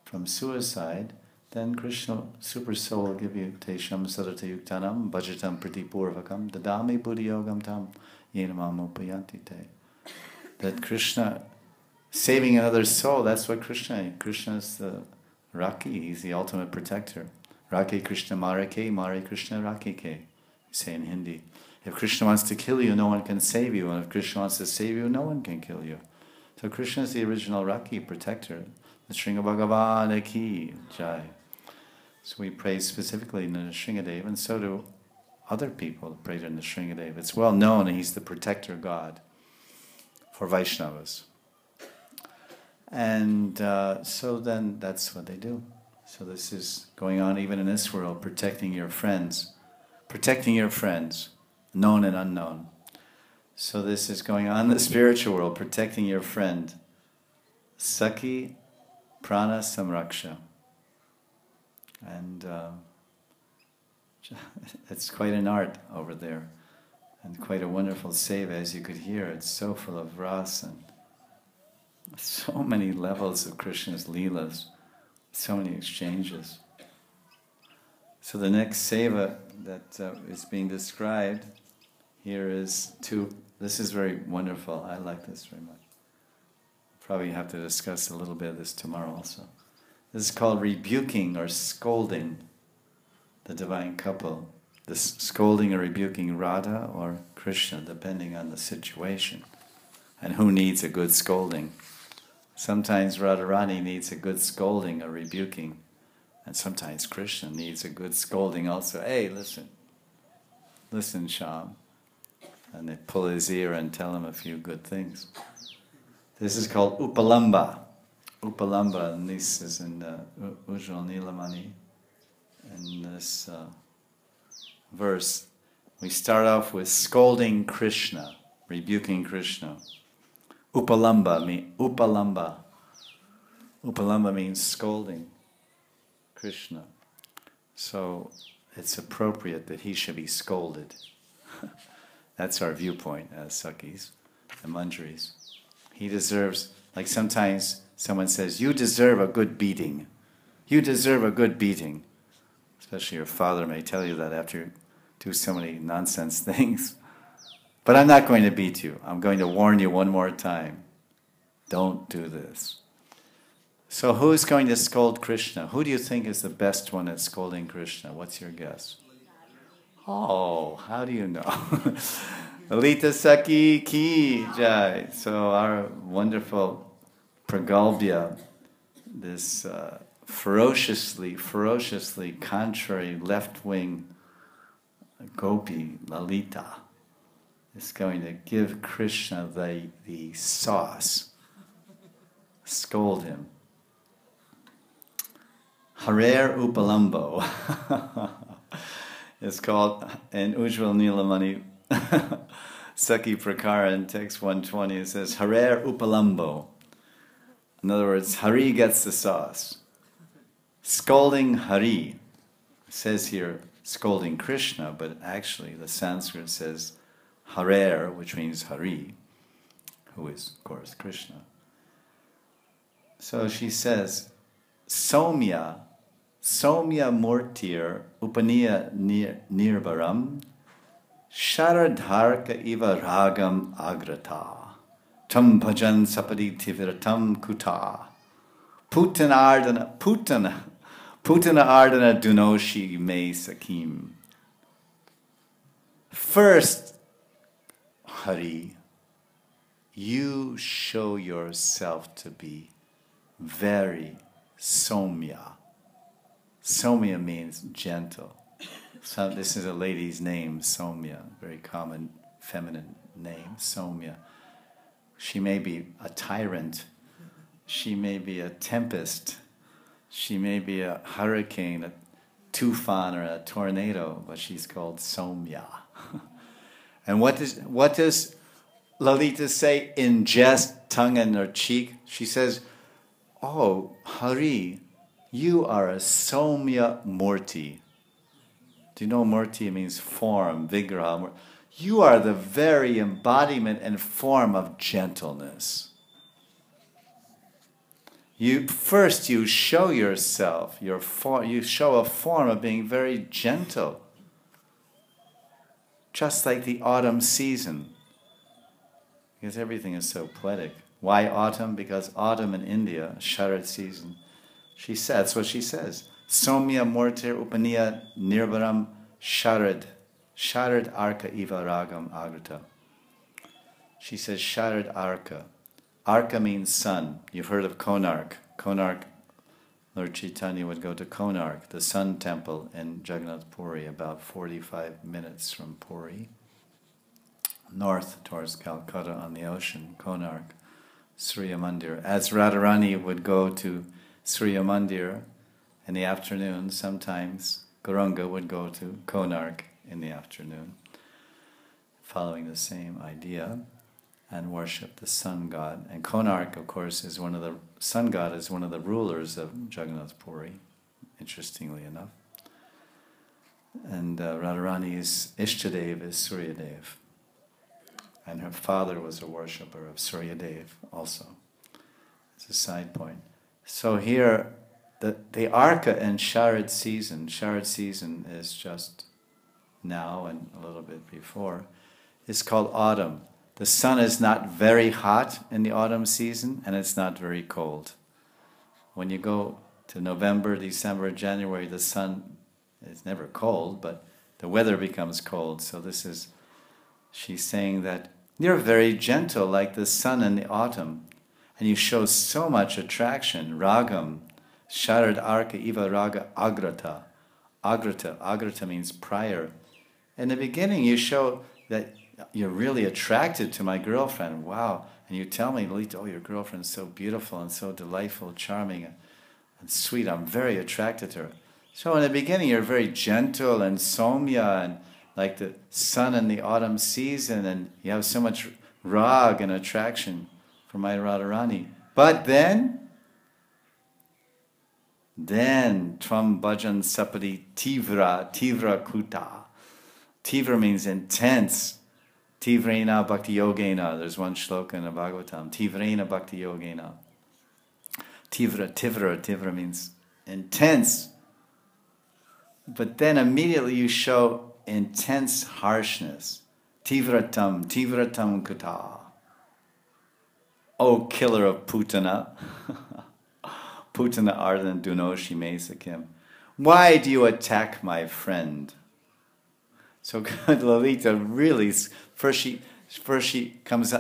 from suicide, then Krishna, Super Soul, will give you Tesham Sarata Yuktanam Bhajatam Pratipurvakam Dadami Buddhiyogam Tam Yenamam Upayanti Te. That Krishna, saving another soul, that's what Krishna is the Raki, he's the ultimate protector. Raki Krishna Marake, Mare Krishna Rakike, you say in Hindi. If Krishna wants to kill you, no one can save you, and if Krishna wants to save you, no one can kill you. So Krishna is the original Raki, protector. The Sringa Bhagavan Ki Jai. So we pray specifically in the Nrsingadev, and so do other people who pray in the Nrsingadev. It's well known that he's the protector God for Vaishnavas. And so then that's what they do. So this is going on even in this world, protecting your friends, known and unknown. So this is going on in the spiritual world, protecting your friend. Sakhi Prana Samraksha. And it's quite an art over there, and quite a wonderful seva, as you could hear. It's so full of ras and so many levels of Krishna's leelas, so many exchanges. So the next seva that is being described here is this is very wonderful. I like this very much. Probably have to discuss a little bit of this tomorrow also. This is called rebuking or scolding the divine couple. This scolding or rebuking Radha or Krishna, depending on the situation. And who needs a good scolding? Sometimes Radharani needs a good scolding or rebuking. And sometimes Krishna needs a good scolding also. Hey, listen, Shyam. And they pull his ear and tell him a few good things. This is called Upalamba. Upalamba, and this is in Ujjwal Nilamani. In this verse, we start off with scolding Krishna, rebuking Krishna. Upalamba means scolding Krishna. So it's appropriate that he should be scolded. That's our viewpoint as Sakhis and Manjaris. He deserves, like sometimes someone says, you deserve a good beating. You deserve a good beating. Especially your father may tell you that after you do so many nonsense things. But I'm not going to beat you. I'm going to warn you one more time. Don't do this. So who's going to scold Krishna? Who do you think is the best one at scolding Krishna? What's your guess? Oh, how do you know? Lalita Sakhi Ki Jai. So our wonderful Pragalbhya, this ferociously contrary left-wing gopi, Lalita, is going to give Krishna the sauce, scold him. Harer Upalambo. It's called in Ujjwal Nilamani Sakhi Prakara in text 120. It says Harer Upalambo. In other words, Hari gets the sauce. Scolding Hari. It says here scolding Krishna, but actually the Sanskrit says Harer, which means Hari, who is, of course, Krishna. So she says, Somya murtir upaniya nirvaram sharadharka iva ragam agrata tam bhajan sapadi tiviratam kuta putana ardana dunoshi me sakim. First, Hari, you show yourself to be very Somya. Somya means gentle. So this is a lady's name, Somya, very common feminine name, Somya. She may be a tyrant, she may be a tempest, she may be a hurricane, a tufan, or a tornado, but she's called Somya. And what does Lalita say in jest, tongue in her cheek? She says, oh, Hari, you are a Somya Murti. Do you know Murti means form, Vigraha? You are the very embodiment and form of gentleness. You show yourself, you show a form of being very gentle. Just like the autumn season. Because everything is so poetic. Why autumn? Because autumn in India, Sharad season, that's what she says. Somya mortir upaniya nirvaram sharad arka iva ragam agrata. She says sharad arka. Arka means sun. You've heard of Konark. Konark, Lord Chaitanya would go to Konark, the sun temple in Jagannath Puri, about 45 minutes from Puri. North towards Calcutta on the ocean, Konark, Surya Mandir. As Radharani would go to Surya Mandir in the afternoon, sometimes Gauranga would go to Konark in the afternoon, following the same idea, and worship the sun god. And Konark, of course, sun god is one of the rulers of Jagannath Puri, interestingly enough. And Radharani's Ishtadev is Suryadev. And her father was a worshipper of Suryadev also. It's a side point. So here, the Arka in Sharad season is just now and a little bit before, is called autumn. The sun is not very hot in the autumn season, and it's not very cold. When you go to November, December, January, the sun is never cold, but the weather becomes cold. So she's saying that you're very gentle like the sun in the autumn, and you show so much attraction. Ragam, Sharad Arka Iva Raga Agrata. Agrata means prior. In the beginning you show that you're really attracted to my girlfriend. Wow. And you tell me, Lalita, oh, your girlfriend's so beautiful and so delightful, charming and sweet. I'm very attracted to her. So in the beginning you're very gentle and Somya and like the sun in the autumn season, and you have so much rag and attraction for my Radharani. But then Tvam Bhajan Sapadi Tivra Kuta. Tivra means intense. Tivrena Bhakti Yogena. There's one shloka in the Bhagavatam. Tivrena Bhakti Yogena. Tivra means intense. But then immediately you show intense harshness. Tivratam Kuta. O killer of Putana. Putana Ardan Dunoshi Mesakim. Why do you attack my friend? So Lalita really, first she comes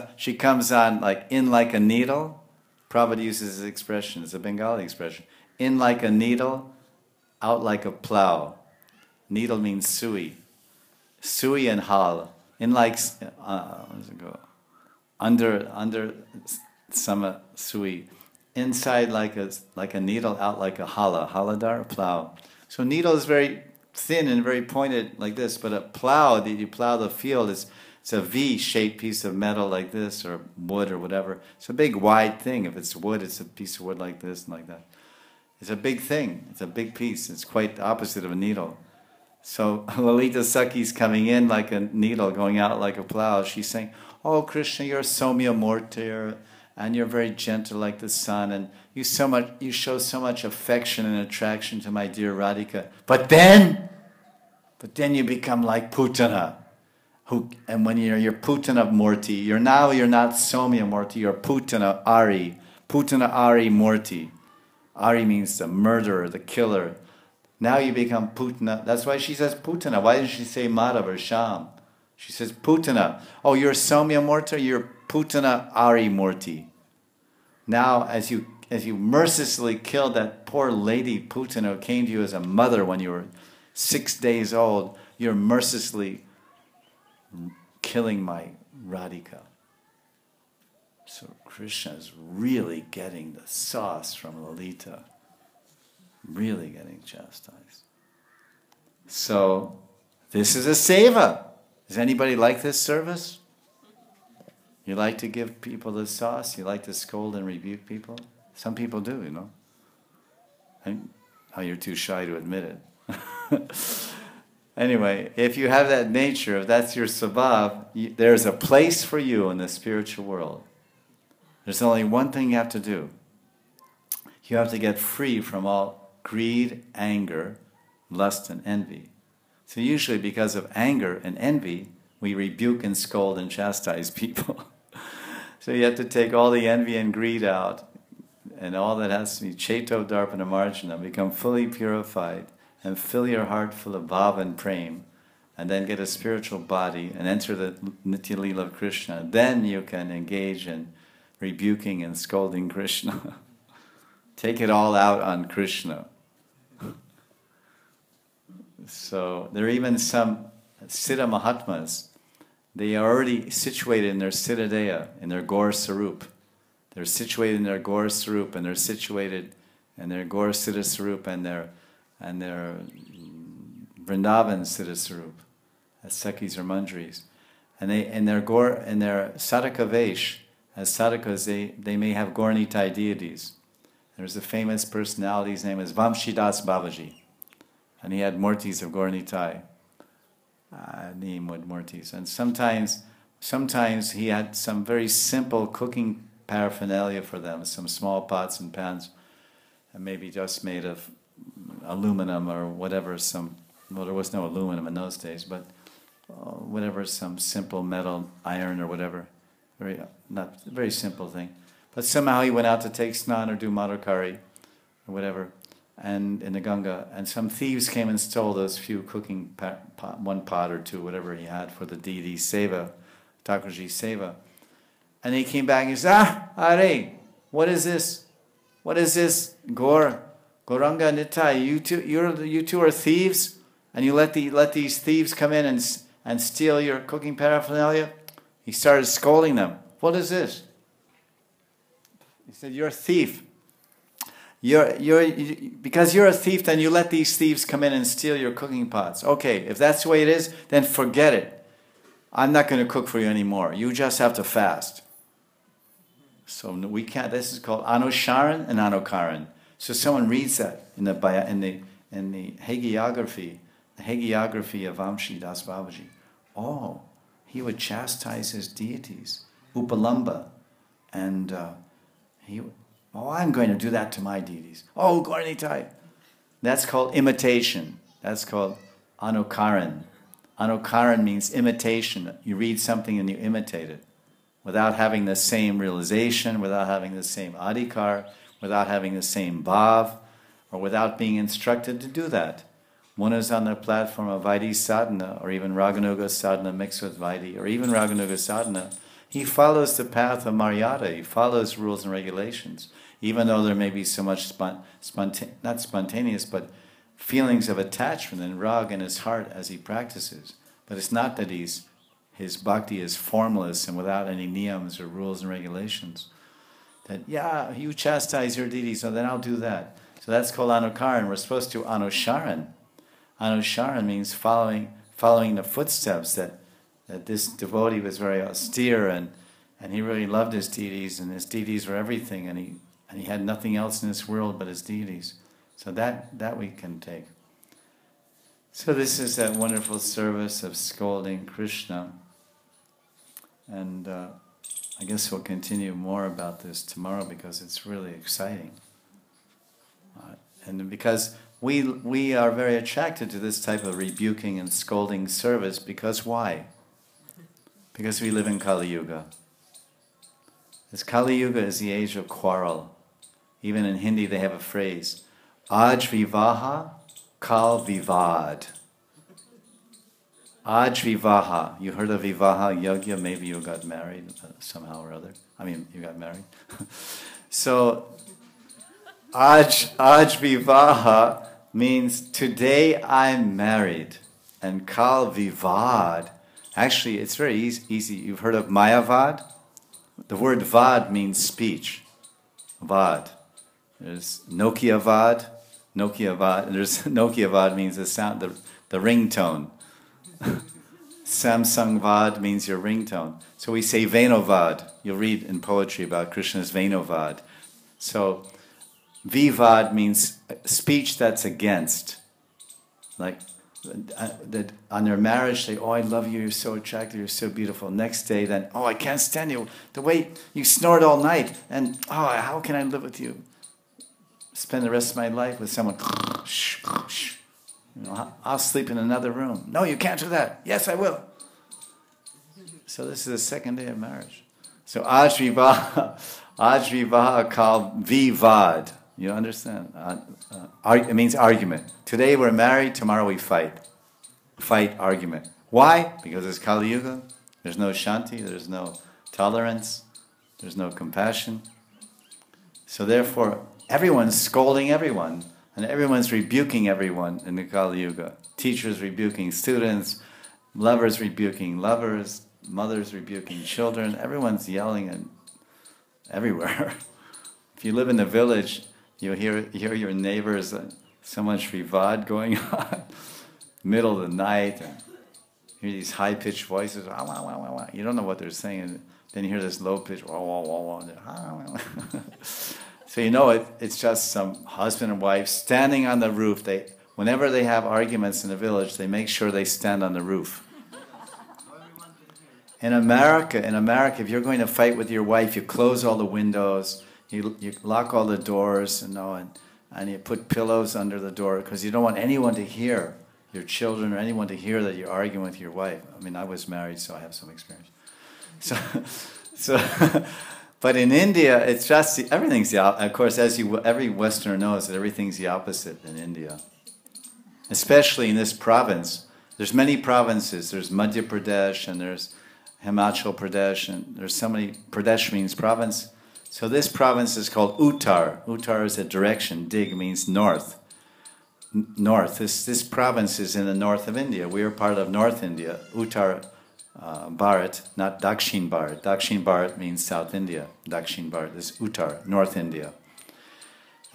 on like in like a needle. Prabhupada uses this expression, it's a Bengali expression. In like a needle, out like a plow. Needle means sui. Sui and hal. In like, how does it go? Under sama sui. Inside like a needle, out like a haladar, a plow. So needle is very thin and very pointed like this, but a plow, that you plow the field, it's a V-shaped piece of metal like this, or wood or whatever. It's a big wide thing. If it's wood, it's a piece of wood like this and like that. It's a big thing. It's a big piece. It's quite the opposite of a needle. So Lalita Sakhi's coming in like a needle, going out like a plow. She's saying, "Oh Krishna, you're Soumya Murti, and you're very gentle like the sun, and you show so much affection and attraction to my dear Radhika. But then you become like Putana. And when you're Putana Murti, you're not Soumya Murti, you're Putana Ari. Putana Ari Murti. Ari means the murderer, the killer. Now you become Putana. That's why she says Putana. Why doesn't she say Madhav or Sham? She says Putana. Oh, you're Soumya Murti, you're Putana Ari Murti. Now, as you mercilessly killed that poor lady Putana who came to you as a mother when you were 6 days old, you're mercilessly killing my Radhika. So Krishna is really getting the sauce from Lalita. Really getting chastised. So, this is a seva. Does anybody like this service? You like to give people the sauce? You like to scold and rebuke people? Some people do, you know. You're too shy to admit it. Anyway, if you have that nature, if that's your svabhav, there's a place for you in the spiritual world. There's only one thing you have to do. You have to get free from all greed, anger, lust, and envy. So usually because of anger and envy, we rebuke and scold and chastise people. So you have to take all the envy and greed out, and all that has to be cheto, darpana, marjana, become fully purified, and fill your heart full of bhava and prem, and then get a spiritual body and enter the Nitya Leela of Krishna. Then you can engage in rebuking and scolding Krishna. Take it all out on Krishna. So there are even some Siddha Mahatmas. They are already situated in their Siddhadeha, in their Gaur Sarup. They're situated in their Gaur Sarup, and they're situated in their Gaur Siddha Sarup and their Vrindavan Siddha Sarup, as Sakhis or Manjaris. And they in their Sadhaka Vesh, as sadhakas, they may have Gaurnitai deities. There's a famous personality, his name is Vamshidas Babaji. And he had murtis of Gaurnitai, Neemwood murtis. And sometimes he had some very simple cooking paraphernalia for them, some small pots and pans, and maybe just made of aluminum or whatever, well, there was no aluminum in those days, but whatever, some simple metal, iron or whatever, very simple thing. But somehow he went out to take snan or do madhukari or whatever, and in the Ganga, and some thieves came and stole those few cooking one pot or two, whatever he had for the deity seva, Thakurji seva. And he came back and he said, Are, what is this? What is this? Goranga Nitai, you two are thieves, and you let these thieves come in and steal your cooking paraphernalia? He started scolding them. What is this? He said, you're a thief. Because you're a thief, then you let these thieves come in and steal your cooking pots. Okay, if that's the way it is, then forget it. I'm not going to cook for you anymore. You just have to fast. So we can't. This is called Anusharan and Anukaran. So someone reads that in the hagiography, of Vamshi Das Babaji. Oh, he would chastise his deities, Upalamba, and I'm going to do that to my deities. Oh, Gaurnitai. That's called imitation. That's called Anukaran. Anukaran means imitation. You read something and you imitate it, without having the same realization, without having the same adhikar, without having the same bhav, or without being instructed to do that. One is on the platform of Vaidhi sadhana, or even Raganuga sadhana mixed with Vaidhi, or even Raganuga sadhana. He follows the path of Maryada. He follows rules and regulations, even though there may be so much not spontaneous, but feelings of attachment and rag in his heart as he practices. But it's not that his bhakti is formless and without any niyams or rules and regulations. That, yeah, you chastise your deity, so then I'll do that. So that's called anukaran. We're supposed to anusharan. Anusharan means following the footsteps, that this devotee was very austere and he really loved his deities, and his deities were everything, and he had nothing else in this world but his deities. So that we can take. So this is that wonderful service of scolding Krishna. And I guess we'll continue more about this tomorrow because it's really exciting. And because we are very attracted to this type of rebuking and scolding service, because why? Because we live in Kali Yuga. This Kali Yuga is the age of quarrel. Even in Hindi they have a phrase, Aj Vivaha, Kal Vivad. Aj Vivaha. You heard of Vivaha Yagya? Maybe you got married somehow or other. I mean, you got married. So, Aj Vivaha means today I'm married. And Kal Vivad, actually it's very easy. You've heard of Mayavad? The word Vad means speech. Vad. There's Nokia Vad. There's Nokia Vad means the sound, the ringtone. Samsung Vad means your ringtone. So we say Venovad. You'll read in poetry about Krishna's Venovad. So Vivad means speech that's against. Like that on their marriage, say, oh, I love you, you're so attractive, you're so beautiful. Next day, then, oh, I can't stand you. The way you snort all night, and oh, how can I live with you? Spend the rest of my life with someone. You know, I'll sleep in another room. No, you can't do that. Yes, I will. So this is the second day of marriage. So Aj Vivaha Kal Vivad. You understand? It means argument. Today we're married, tomorrow we fight. Fight, argument. Why? Because it's Kali Yuga. There's no Shanti, there's no tolerance, there's no compassion. So therefore, everyone's scolding everyone, and everyone's rebuking everyone in the Kali Yuga. Teachers rebuking students, lovers rebuking lovers, mothers rebuking children. Everyone's yelling and everywhere. If you live in the village, you hear your neighbors, so much vivad going on, middle of the night, and hear these high-pitched voices. Wah, wah, wah, wah, wah. You don't know what they're saying, and then you hear this low-pitched wah, wah, wah, wah. So you know it's just some husband and wife standing on the roof. Whenever they have arguments in the village, they make sure they stand on the roof. In America, if you're going to fight with your wife, you close all the windows, you lock all the doors, and you put pillows under the door because you don't want anyone to hear, your children or anyone to hear that you're arguing with your wife. I mean, I was married, so I have some experience. So but in India, it's just everything's the opposite. Of course, every Westerner knows that everything's the opposite in India, especially in this province. There's many provinces. There's Madhya Pradesh and there's Himachal Pradesh, and there's so many. Pradesh means province. So this province is called Uttar. Uttar is a direction. Dig means north. North. This province is in the north of India. We are part of North India. Uttar Bharat, not Dakshin Bharat. Dakshin Bharat means South India. Dakshin Bharat is Uttar, North India.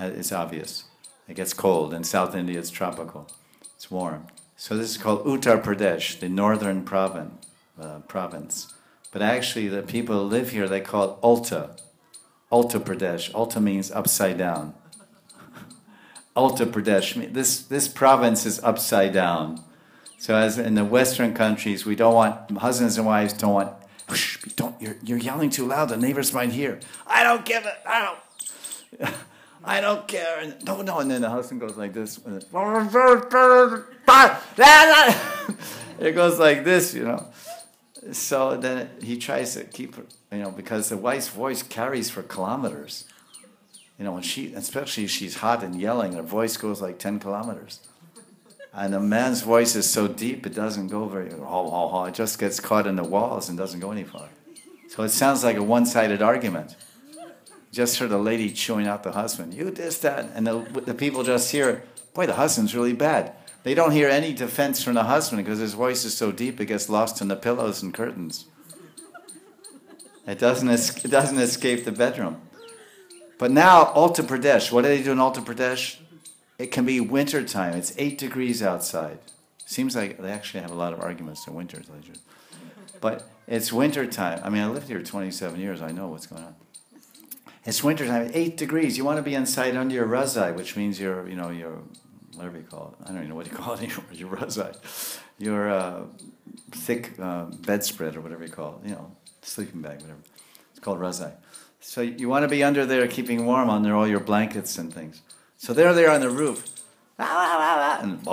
It's obvious. It gets cold. In South India, it's tropical. It's warm. So this is called Uttar Pradesh, the northern province. But actually, the people who live here, they call it Ulta. Ulta Pradesh. Ulta means upside down. Ulta Pradesh. This province is upside down. So as in the Western countries, we don't want, husbands and wives don't want, you're yelling too loud, the neighbors might hear. I don't give it, I don't care. And, no, and then the husband goes like this. It goes like this, you know. So then he tries to keep her, you know, because the wife's voice carries for kilometers. You know, especially if she's hot and yelling, her voice goes like 10 kilometers. And a man's voice is so deep, it doesn't go very, it just gets caught in the walls and doesn't go any far. So it sounds like a one-sided argument. Just heard a lady chewing out the husband. You this, that. And the people just hear, boy, the husband's really bad. They don't hear any defense from the husband because his voice is so deep, it gets lost in the pillows and curtains. It doesn't escape the bedroom. But now, Uttar Pradesh, what do they do in Uttar Pradesh? It can be winter time. It's 8 degrees outside. Seems like they actually have a lot of arguments in winters. But it's winter time. I mean, I lived here 27 years. I know what's going on. It's winter time. 8 degrees. You want to be inside under your razai, which means your whatever you call it. I don't even know what you call it anymore. Your razai. Your thick bedspread or whatever you call it. Sleeping bag, whatever. It's called razai. So you want to be under there keeping warm under all your blankets and things. So there they are on the roof. And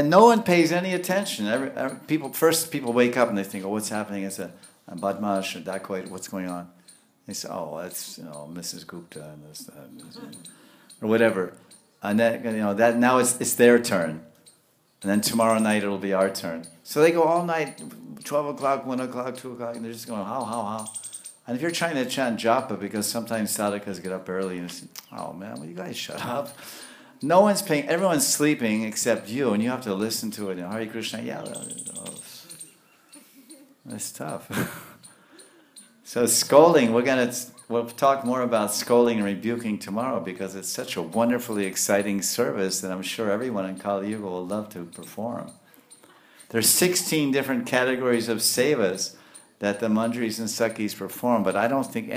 no one pays any attention. People wake up and they think, oh, what's happening? It's a badmash or dacoit, what's going on? They say, oh, that's Mrs. Gupta and this, or whatever. And that now it's their turn. And then tomorrow night it'll be our turn. So they go all night, 12 o'clock, 1 o'clock, 2 o'clock, and they're just going, how? And if you're trying to chant japa, because sometimes sadhakas get up early, and you say, oh man, will you guys shut up? No one's paying, everyone's sleeping except you, and you have to listen to it. Hare Krishna, that's tough. So scolding, we'll talk more about scolding and rebuking tomorrow, because it's such a wonderfully exciting service that I'm sure everyone in Kali Yuga will love to perform. There's 16 different categories of sevas that the Manjaris and Sakhis perform, but I don't think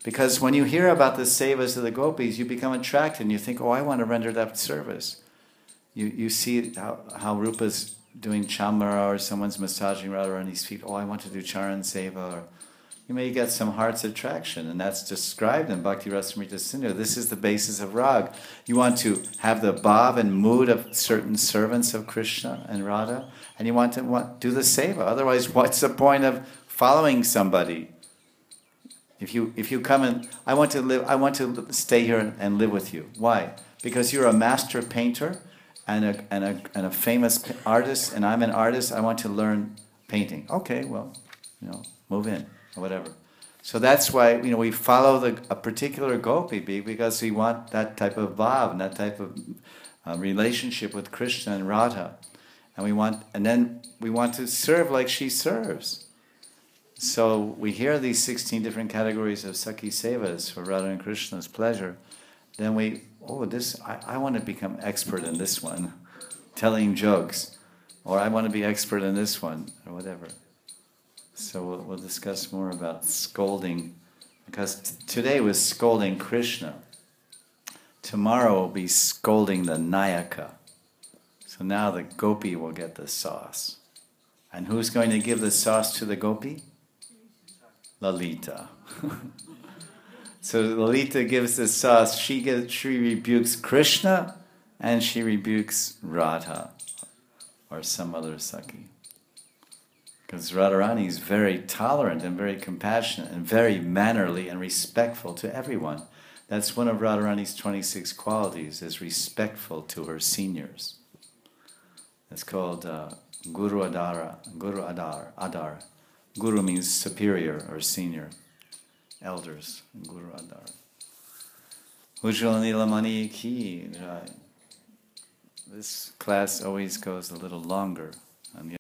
because when you hear about the sevas of the gopis, you become attracted and you think, oh, I want to render that service. You see how Rupa's doing chamara, or someone's massaging Radharani's feet, oh, I want to do charan seva, or you may get some heart's attraction, and that's described in Bhakti Rasamrita Sindhu. This is the basis of rag. You want to have the bhav and mood of certain servants of Krishna and Radha, and you want to do the seva. Otherwise, what's the point of following somebody? If you come and I want to stay here and live with you. Why? Because you're a master painter and a famous artist, and I'm an artist. I want to learn painting. Okay, well, move in. Or whatever. So that's why we follow a particular gopi, because we want that type of bhav and that type of relationship with Krishna and Radha, and then we want to serve like she serves. So we hear these 16 different categories of Sakhi sevas for Radha and Krishna's pleasure. Then I want to become expert in this one, telling jokes, or I want to be expert in this one, or whatever. So we'll discuss more about scolding, because today was scolding Krishna. Tomorrow will be scolding the Nayaka. So now the gopi will get the sauce. And who's going to give the sauce to the gopi? Lalita. So Lalita gives the sauce. She rebukes Krishna, and she rebukes Radha, or some other Sakhi. Because Radharani is very tolerant and very compassionate and very mannerly and respectful to everyone. That's one of Radharani's 26 qualities, is respectful to her seniors. It's called Guru Adara. Adar. Guru means superior or senior. Elders. Guru Adara. Ujjwala Nilamani ki jai. This class always goes a little longer.